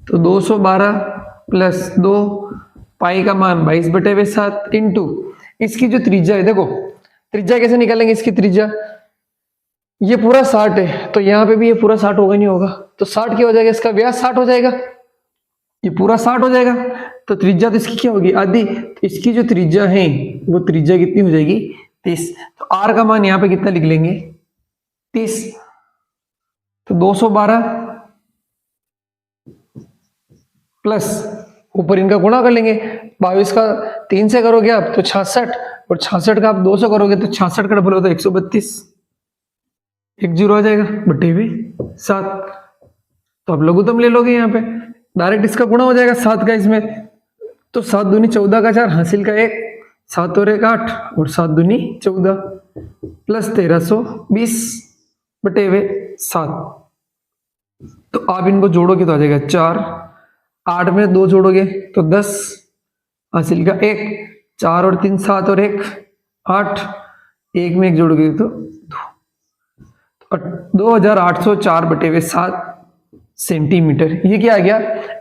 तो 212 प्लस 2 पाई का मान 22/7 इंटू इसकी जो त्रिज्या है, देखो त्रिज्या कैसे निकालेंगे इसकी त्रिज्या, ये पूरा 60 है तो यहाँ पे भी ये पूरा 60 होगा नहीं होगा, तो 60 क्या हो जाएगा, इसका व्यास 60 हो जाएगा, ये पूरा 60 हो जाएगा। तो त्रिज्या तो इसकी क्या होगी आधी, तो इसकी जो त्रिज्या है वो त्रिज्या कितनी हो जाएगी 30। तो आर का मान यहाँ पे कितना लिख लेंगे 30, तो 212 प्लस ऊपर इनका गुणा कर लेंगे, 22 का 3 से करोगे आप तो 66, और 66 का आप 2 से करोगे तो 66 का डबल होता है 132, 10 आ जाएगा बटे हुए 7। तो आप लघुत्तम ले लोगे, यहाँ पे डायरेक्ट इसका गुणा हो जाएगा 7 का इसमें, तो 7 दूनी 14 का 4 हासिल का 1, 7 और 1 8 और 7 दूनी 14 प्लस 1320 बटे हुए 7। तो आप इनको जोड़ोगे तो आ जाएगा 4, 8 में 2 जोड़ोगे तो 10 हासिल का 1, 4 और 3 7 और 1 8, 1 में 1 जोड़ोगे तो 2804 बटे हुए 7 सेंटीमीटर। ये क्या आ गया,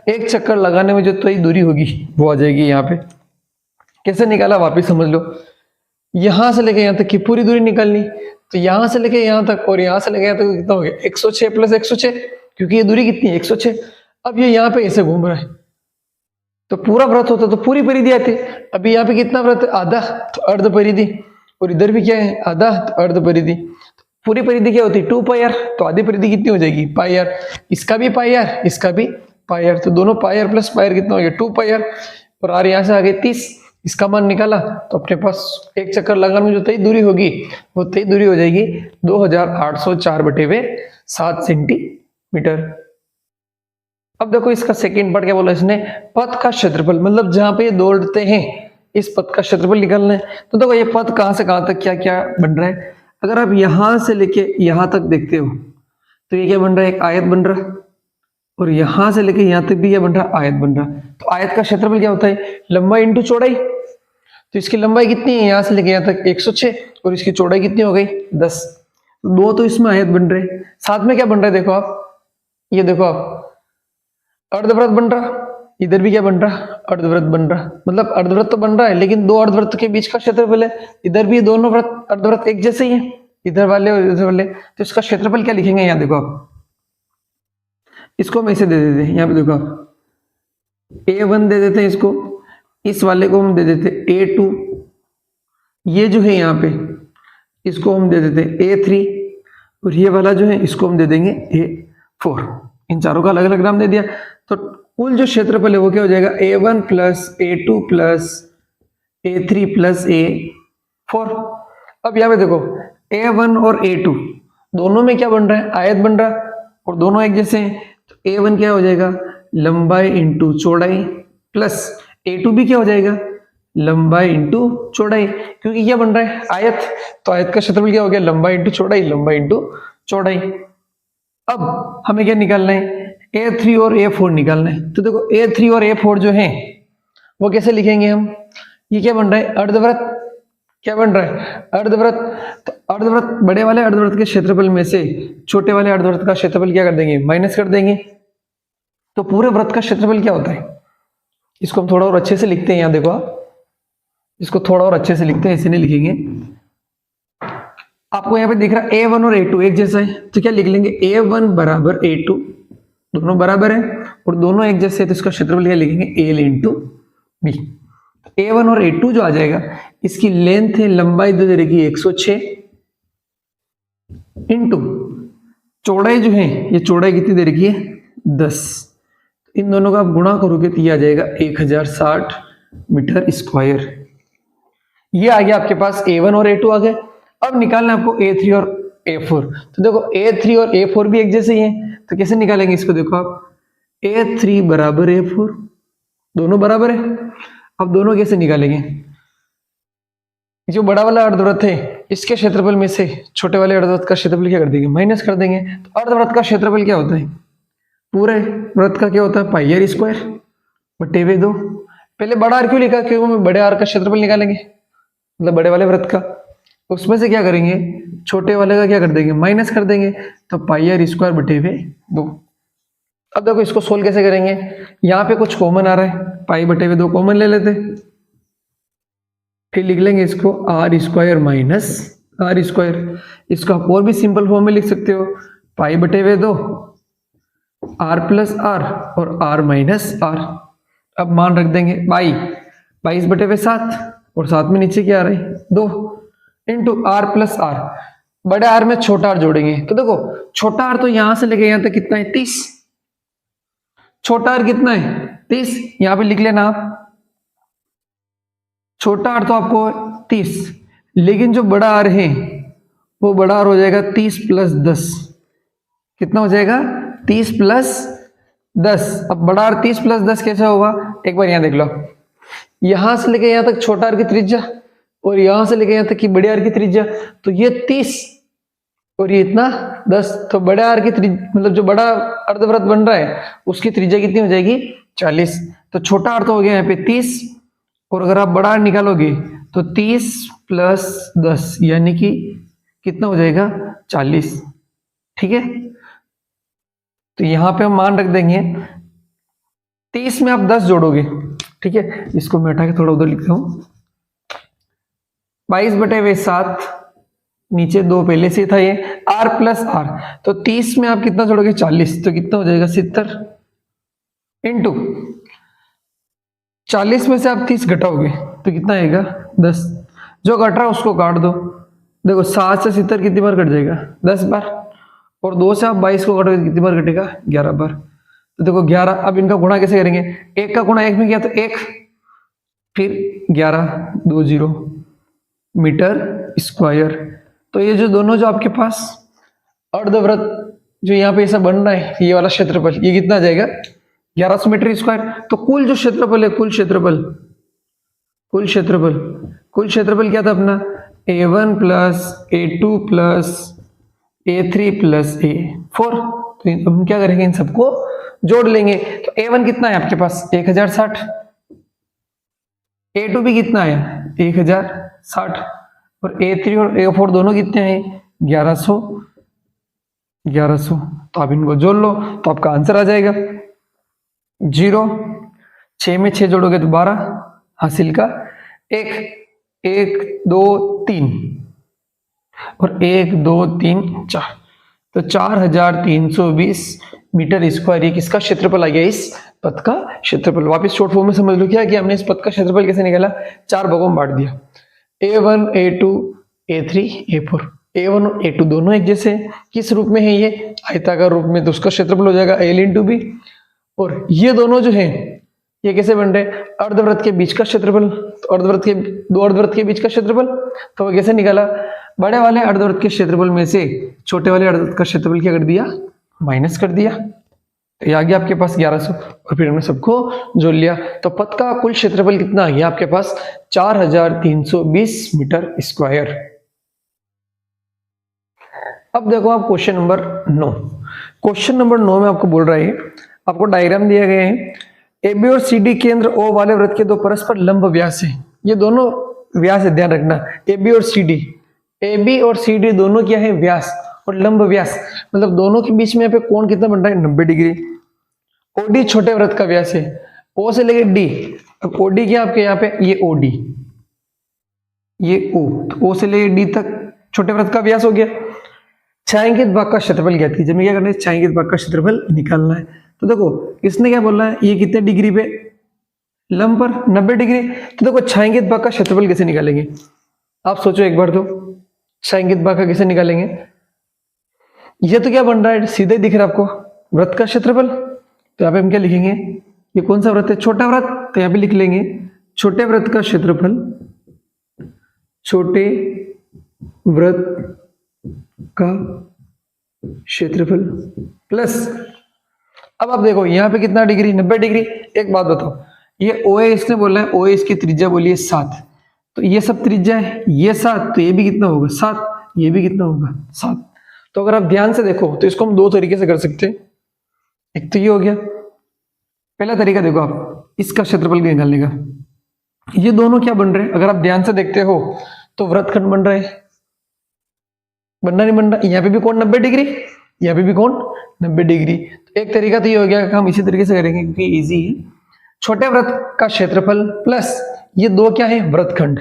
एक चक्कर लगाने में जो तो दूरी होगी वो आ जाएगी यहाँ पे। कैसे निकाला वापिस समझ लो, यहां से लेके यहां तक की पूरी दूरी निकालनी, तो यहां से लेके यहां तक और यहां से लेके यहां तक कितना हो गया 106 प्लस 106, क्योंकि ये दूरी कितनी है 106। अब ये यहाँ पे ऐसे घूम रहा है तो पूरा वृत्त होता तो पूरी परिधि आती, अभी यहाँ पे कितना वृत्त आधा, तो अर्ध परिधि, और इधर भी क्या है आधा, तो अर्ध परिधि। पूरी परिधि क्या होती है 2 पाई आर, तो आधी परिधि कितनी हो जाएगी पाई आर, इसका भी पाई आर इसका भी पाई आर, तो दोनों पाई आर प्लस पाई आर कितना हो गया 2 पाई आर, और आर यहाँ से आ गए 30, इसका मान निकाला तो अपने पास एक चक्कर लगाने में जो तय दूरी होगी वो तय दूरी हो जाएगी 2804 बटे हुए 7 सेंटीमीटर। अब देखो इसका सेकेंड पार्ट क्या बोला इसने, पथ का क्षेत्रफल, मतलब जहां पे ये दौड़ते हैं इस पथ का क्षेत्रफल निकालना है। तो देखो ये पथ कहां से कहां तक क्या क्या बन रहा है, अगर आप यहां से लेके यहां तक देखते हो तो ये क्या बन रहा है एक आयत बन रहा है, और यहां से लेके यहां तक भी क्या बन रहा है आयत बन रहा है। तो आयत का क्षेत्रफल क्या होता है लंबाई इंटू चौड़ाई, तो इसकी लंबाई कितनी है यहां से लेके यहां तक 106, और इसकी चौड़ाई कितनी हो गई 10, दो तो इसमें आयत बन रहे, साथ में क्या बन रहा है देखो आप, ये देखो आप अर्धवृत्त बन रहा, इधर भी क्या बन रहा अर्धवृत्त बन रहा, मतलब अर्धवृत्त तो बन रहा है लेकिन दो अर्धवृत्त के बीच का क्षेत्रफल है, इधर भी दोनों वृत्त अर्धवृत्त एक जैसे ही है, इधर वाले और इधर वाले, तो इसका क्षेत्रफल क्या लिखेंगे यहाँ देखो आप, इसको हम ऐसे दे देते हैं, यहाँ पे देखो आप A1 दे देते हैं इसको, इस वाले को हम दे देते हैं A2, ये जो है यहाँ पे इसको हम दे देते हैं A3, और ये वाला जो है इसको हम दे देंगे A4। इन चारों का अलग अलग नाम दे दिया, तो कुल जो क्षेत्रफल है वो क्या हो जाएगा A1 plus A2 plus A3 plus A4। अब यहाँ पे देखो A1 और A2 दोनों में क्या बन रहा है आयत बन रहा है, और दोनों एक जैसे हैं, तो A1 क्या हो जाएगा लंबाई इंटू चौड़ाई, प्लस A2 भी क्या हो जाएगा लंबाई इंटू चौड़ाई, क्योंकि क्या बन रहा है आयत, तो आयत का क्षेत्रफल क्या हो गया लंबाई इंटू चौड़ाई, लंबाई इंटू चौड़ाई। अब हमें क्या निकालना है A3 और A4 निकालना है, तो देखो A3 और A4 जो है वो कैसे लिखेंगे हम, ये क्या बन रहा है अर्धवृत्त, क्या बन रहा है अर्धवृत्त, तो अर्धवृत्त बड़े वाले अर्धवृत्त के क्षेत्रफल में से छोटे वाले अर्धवृत्त का क्षेत्रफल क्या कर देंगे माइनस कर देंगे, तो पूरे वृत्त का क्षेत्रफल क्या होता है, इसको हम थोड़ा और अच्छे से लिखते हैं, यहाँ देखो आप इसको थोड़ा और अच्छे से लिखते हैं, ऐसे नहीं लिखेंगे, आपको यहाँ पे दिख रहा है A1 और A2 एक जैसा है, तो क्या लिख लेंगे A1 बराबर A2, दोनों बराबर है और दोनों एक जैसे है, तो इसका क्षेत्रफल क्या लिखेंगे L इंटू बी। A1 और A2 जो आ जाएगा इसकी लेंथ है लंबाई दे रहेगी 106, इनटू चौड़ाई जो है, ये चौड़ाई कितनी दे रखी है 10, इन दोनों का आप गुणा करोगे तो ये आ जाएगा 1060 मीटर स्क्वायर। ये आ गया आपके पास A1 और A2 आ गए। अब निकालना है आपको A3 और A4। तो देखो A3 और A4 भी एक जैसे ही हैं, तो कैसे निकालेंगे इसको, देखो आप A3 बराबर A4, दोनों बराबर है। अब दोनों कैसे निकालेंगे, जो बड़ा वाला अर्धवृत्त है इसके क्षेत्रफल में से छोटे वाले अर्धवृत्त का क्षेत्रफल क्या कर देंगे, माइनस कर देंगे। तो अर्धवृत्त का क्षेत्रफल क्या होता है, पूरे वृत्त का क्या होता है पाई आर स्क्वायर बटे वे 2। पहले बड़ा आर क्यों लिखा, क्योंकि हम बड़े आर का क्षेत्रफल निकालेंगे, मतलब बड़े वाले वृत्त का, उसमें से क्या करेंगे छोटे वाले का क्या कर देंगे माइनस कर देंगे, तो पाई आर स्क्वायर बटे वे 2। अब देखो इसको सोल्व कैसे करेंगे, यहाँ पे कुछ कॉमन आ रहा है, पाई बटे वे 2 कॉमन ले लेते, फिर लिख लेंगे इसको R square minus are square. इसको आप और भी सिंपल फॉर्म में लिख सकते हो, पाई बटे वे 2 आर प्लस आर और आर माइनस आर। अब मान रख देंगे पाई 22 बटे वे 7 और साथ में नीचे क्या आ रहा है 2 इंटू आर प्लस आर। बड़े आर में छोटा आर जोड़ेंगे, तो देखो छोटा आर तो यहां से लेके यहां तक कितना है 30, छोटा आर कितना है 30, यहां पे लिख लेना आप छोटा आर तो आपको 30, लेकिन जो बड़ा आर है वो बड़ा आर हो जाएगा 30 प्लस 10, कितना हो जाएगा 30 प्लस 10। अब बड़ा आर 30 प्लस 10 कैसे होगा, एक बार यहां देख लो, यहां से लेके यहां तक छोटा आर की त्रिज्या और यहां से लेके यहां तक की बड़े आर की त्रिज्या, तो ये 30 और ये इतना 10, तो बड़े आर की त्रिज्या मतलब जो बड़ा अर्धवृत्त बन रहा है उसकी त्रिज्या कितनी हो जाएगी 40। तो छोटा आर तो हो गया यहाँ पे 30 और अगर आप बड़ा आर निकालोगे तो 30 प्लस 10 यानी कि कितना हो जाएगा 40, ठीक है। तो यहां पे हम मान रख देंगे 30 में आप 10 जोड़ोगे, ठीक है, इसको मैं हटा के थोड़ा उधर लिखता हूं, 22 बटे वे 7 नीचे 2 पहले से था ये आर प्लस आर, तो 30 में आप कितना जोड़ोगे 40, तो कितना हो जाएगा 70 इंटू 40 में से आप 30 घटाओगे तो कितना आएगा 10, जो घट रहा है उसको काट दो, देखो 7 से 70 कितनी बार कट जाएगा 10 बार, और 2 से आप 22 को काटोगे कितनी बार कटेगा 11 बार। तो देखो 11, अब इनका गुणा कैसे करेंगे, 1 का गुणा 1 में किया तो 1 फिर 11 20 मीटर स्क्वायर। तो ये जो दोनों जो आपके पास अर्धवृत्त जो यहाँ पे ऐसा बन रहा है ये वाला क्षेत्रफल ये कितना आ जाएगा 1100 मीटर स्क्वायर। तो कुल जो क्षेत्रफल है कुल क्षेत्रफल क्या था अपना A1 plus A2 plus A3 plus A4। तो अब हम क्या करेंगे इन सबको जोड़ लेंगे, तो A1 कितना है आपके पास 1060, A2 भी कितना है 1060 और A3 और A4 दोनों कितने हैं 1100। तो आप इनको जोड़ लो तो आपका आंसर आ जाएगा 0, 6 में 6 जोड़ोगे तो 12 हासिल का 1 1 2 3 और 1 2 3 4, तो 4320 मीटर स्क्वायर ये किसका क्षेत्रफल आ गया, इस पथ का क्षेत्रफल। वापस शॉर्ट फॉर्म में समझ लो क्या कि हमने इस पथ का क्षेत्रफल कैसे निकाला, 4 भागों में बांट दिया, A1 A2 A3 A4। A1 और A2 दोनों एक जैसे किस रूप में है ये आयताकार रूप में, तो उसका क्षेत्रफल हो जाएगा L इंटू बी। और ये दोनों जो है ये कैसे बन रहे अर्धवृत्त के बीच का क्षेत्रफल, तो दो अर्धवृत्त के बीच का क्षेत्रफल, तो वो कैसे निकाला, बड़े वाले अर्धवृत्त के क्षेत्रफल में से छोटे वाले अर्धवृत्त का क्षेत्रफल क्या कर दिया माइनस कर दिया, तो ये आ गया आपके पास 1100 और फिर हमने सबको जोड़ लिया। तो पथ का कुल क्षेत्रफल कितना आ गया आपके पास 4320 मीटर स्क्वायर। अब देखो आप क्वेश्चन नंबर 9, क्वेश्चन नंबर 9 में आपको बोल रहा है, आपको डायग्राम दिया गया है, AB और CD केंद्र O वाले वृत्त के दो परस्पर लंब व्यास है, ये दोनों व्यास है ध्यान रखना, AB और CD दोनों क्या है व्यास और लंब व्यास, मतलब दोनों के बीच में यहाँ पे कोण कितना बन रहा है 90 डिग्री। OD छोटे वृत्त का व्यास है, O से लेके D, अब OD क्या आपके यहाँ पे ये OD ये O, तो O से लेके D तक छोटे वृत्त का व्यास हो गया। छायांकित भाग का क्षेत्रफल ज्ञात कीजिए, हमें क्या करना है छायांकित भाग का क्षेत्रफल निकालना है। तो देखो इसने क्या बोला है ये कितने डिग्री पे लंब पर 90 डिग्री, तो देखो छायांकित भाग का क्षेत्रफल कैसे निकालेंगे, आप सोचो एक बार, तो छायांकित भाग का कैसे निकालेंगे, ये तो क्या बन रहा है, सीधे दिख रहा है आपको, वृत्त का क्षेत्रफल। तो यहाँ पे हम क्या लिखेंगे, ये कौन सा वृत्त है, छोटा वृत्त, तो यहाँ पे लिख लेंगे छोटे वृत्त का क्षेत्रफल, छोटे वृत्त का क्षेत्रफल प्लस, अब आप देखो यहाँ पे कितना डिग्री, 90 डिग्री। एक बात बताओ, ये ओ है, इसने बोला है ओ है, इसकी त्रिज्या बोली है 7, तो ये सब त्रिज्या है, ये 7, तो ये भी कितना होगा 7, ये भी कितना होगा 7। तो अगर आप ध्यान से देखो तो इसको हम दो तरीके से कर सकते हैं। एक तो ये हो गया, पहला तरीका देखो आप इसका क्षेत्रफल निकालने का, ये दोनों क्या बन रहे हैं, अगर आप ध्यान से देखते हो तो वृत्तखंड बन रहा है, बनना नहीं बन रहा, यहाँ पे भी कोण 90 डिग्री, यहाँ पे भी कोण 90 डिग्री। तो एक तरीका तो ये हो गया कि हम इसी तरीके से करेंगे क्योंकि इजी है, छोटे वृत्त का क्षेत्रफल प्लस ये दो क्या है वृत्तखंड,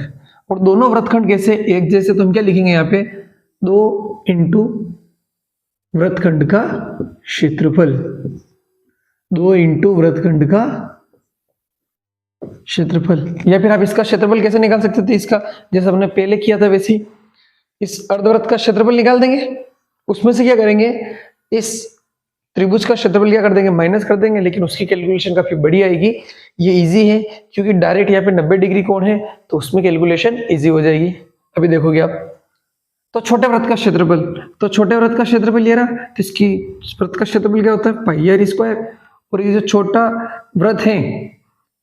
और दोनों वृत्तखंड कैसे एक जैसे, तो हम क्या लिखेंगे यहाँ पे 2 इंटू वृत्तखंड का क्षेत्रफल, 2 इंटू वृत्तखंड का क्षेत्रफल। या फिर आप इसका क्षेत्रफल कैसे निकाल सकते थे, इसका जैसे हमने पहले किया था वैसे ही इस अर्धवृत्त का क्षेत्रफल निकाल देंगे, उसमें से क्या करेंगे, इस त्रिभुज का क्षेत्रफल क्या कर देंगे, माइनस कर देंगे, लेकिन उसकी कैलकुलेशन काफी बड़ी आएगी। ये इजी है क्योंकि डायरेक्ट यहाँ पे 90 डिग्री कोण है, तो उसमें कैलकुलेशन इजी हो जाएगी। अभी देखोगे आप, तो छोटे वृत्त का क्षेत्रफल, तो छोटे वृत्त का क्षेत्रफल ये रहा, तो इसकी वृत्त का क्षेत्रफल क्या होता है पाई आर स्क्वायर, और ये जो छोटा वृत्त है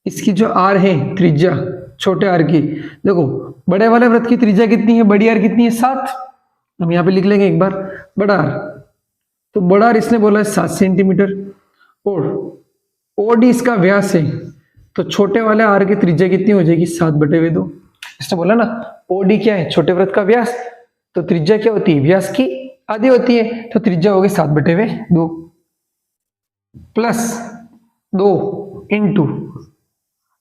इसकी जो आर है त्रिज्या छोटे आर की, देखो बड़े वाले वृत्त की त्रिज्या कितनी है, बड़ी आर कितनी है 7, हम यहाँ पे लिख लेंगे एक बार बड़ा आर, तो बड़ा आर इसने बोला है 7 सेंटीमीटर, और ओडी इसका व्यास है, तो छोटे वाले आर की त्रिज्या कितनी हो जाएगी 7/2, इसने बोला ना ओडी क्या है छोटे वृत्त का व्यास, तो त्रिज्या क्या होती है व्यास की आधी होती है, तो त्रिज्या होगी 7/2 प्लस 2 इंटू,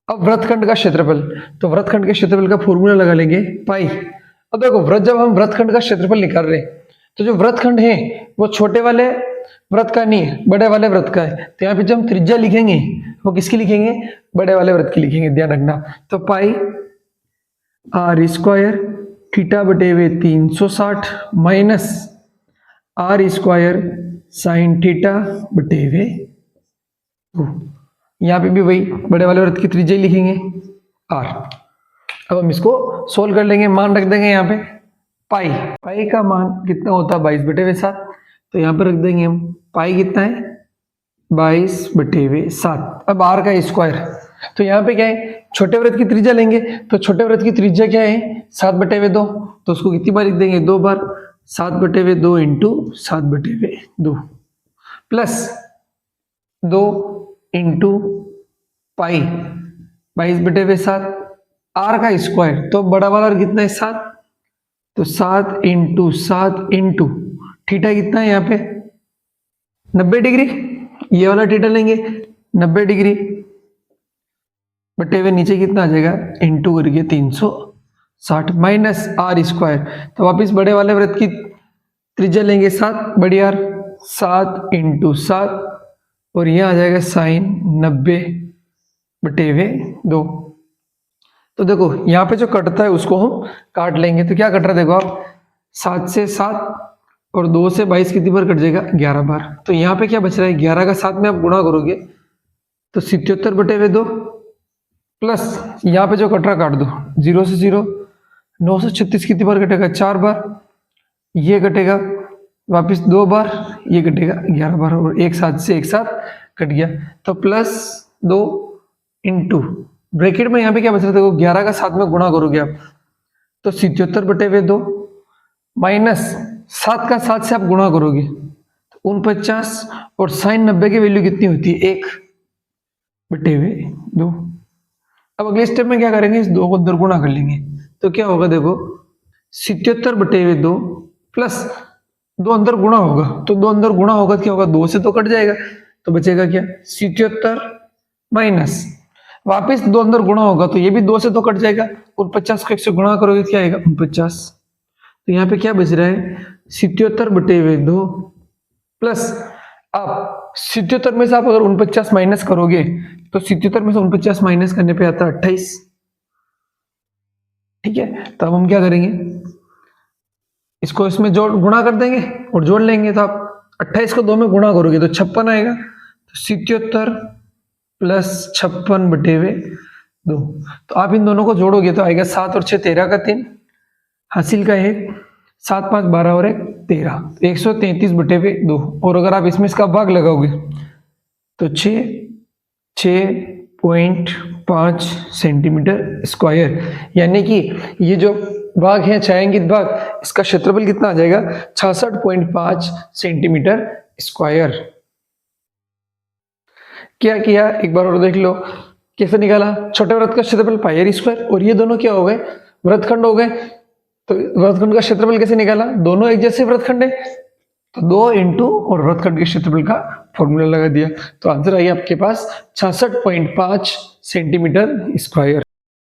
अब वृत्तखंड का क्षेत्रफल, तो वृत्तखंड के क्षेत्रफल का फॉर्मूला लगा लेंगे पाई। अब देखो वृत्त, जब हम वृत्तखंड का क्षेत्रफल निकाल रहे हैं तो जो वृत्तखंड है वो छोटे वाले वृत्त का नहीं है, बड़े वाले वृत्त का है, तो यहाँ पे जब हम त्रिज्या लिखेंगे वो किसकी लिखेंगे, बड़े वाले वृत्त की लिखेंगे, ध्यान रखना। तो pi are square θ/360 minus are square sine θ/2, यहाँ पे भी वही बड़े वाले वृत्त की त्रिज्या लिखेंगे आर। अब हम इसको सोल्व कर लेंगे, मान रख देंगे यहाँ पे पाई का मान कितना होता है 22/7, तो यहाँ पे रख देंगे हम पाई कितना है 22/7। अब आर का स्क्वायर, तो यहाँ पे क्या है छोटे वृत्त की त्रिज्या लेंगे, तो छोटे वृत्त की त्रिज्या क्या है 7/2, तो उसको कितनी बार लिख देंगे 2 बार, 7/2 into 7/2 plus 2 into pi 22/7 r का स्क्वायर, तो बड़ा वाला कितना है 7, तो 7 इंटू 7 इंटू थीटा कितना है यहाँ पे 90 डिग्री, ये वाला थीटा लेंगे 90 डिग्री बटे हुए नीचे कितना आ जाएगा इंटू करके 360 माइनस आर स्क्वायर, तो वापिस बड़े वाले वृत्त की त्रिज्या लेंगे 7 बड़ी आर, 7 इंटू 7 और यह आ जाएगा साइन 90/2। तो देखो यहाँ पे जो कटता है उसको हम काट लेंगे, तो क्या कट रहा है देखो आप 7 से 7 और 2 से 22 कितनी बार कट जाएगा 11 बार, तो यहाँ पे क्या बच रहा है 11 का 7 में आप गुणा करोगे तो 77/2 प्लस यहाँ पे जो कट रहा काट दो 0 से 0, 936 कितनी बार कटेगा 4 बार, ये कटेगा वापिस 2 बार, ये कटेगा 11 बार, और एक साथ से एक साथ कट गया, तो प्लस 2 इंटू ब्रैकेट में यहाँ पे क्या बच रहा है देखो 11 का 7 में गुणा करोगे आप तो 77/2 माइनस 7 का 7 से आप गुणा करोगे तो 49, और साइन 90 की वैल्यू कितनी होती है 1/2। अब अगले स्टेप में क्या करेंगे इस 2 को अंदर गुणा कर लेंगे, तो क्या होगा देखो 77/2 प्लस 2 अंदर गुणा होगा, तो 2 अंदर गुणा होगा क्या होगा 2 से तो कट जाएगा, तो बचेगा क्या 77 माइनस वापिस 2 अंदर गुणा होगा तो ये भी 2 से तो कट जाएगा, 49 को 1 से गुणा करोगे क्या आएगा 49, तो यहाँ पे क्या बच रहा है 77/2 प्लस आप 77 में से आप अगर 49 माइनस करोगे तो 77 में से 49 माइनस करने पे आता है 28। ठीक है, तो अब हम क्या करेंगे इसको इसमें जोड़ गुणा कर देंगे और जोड़ लेंगे, तो आप 28 को 2 में गुणा करोगे तो 56 आएगा, तो 77 प्लस 56/2। तो आप इन दोनों को जोड़ोगे तो आएगा 7 और 6 13 का 3, हासिल का 1, 7 5 12 और 1 13, 133/2। और अगर आप इसमें इसका भाग लगाओगे तो 6.5 सेंटीमीटर स्क्वायर, यानी कि ये जो भाग है छायांकित भाग, इसका क्षेत्रफल कितना आ जाएगा 66.5 सेंटीमीटर स्क्वायर। क्या किया एक बार और देख लो, कैसे निकाला, छोटे वृत्त का क्षेत्रफल पाई स्क्वायर, और ये दोनों क्या हो गए वृत्तखंड हो गए। तो वृत्तखंड का क्षेत्रफल कैसे निकाला, दोनों एक जैसे वृत्तखंड है तो 2 इंटू और वृत्तखंड के क्षेत्रफल का फॉर्मूला लगा दिया, तो आंसर आई आपके पास 66.5 सेंटीमीटर स्क्वायर।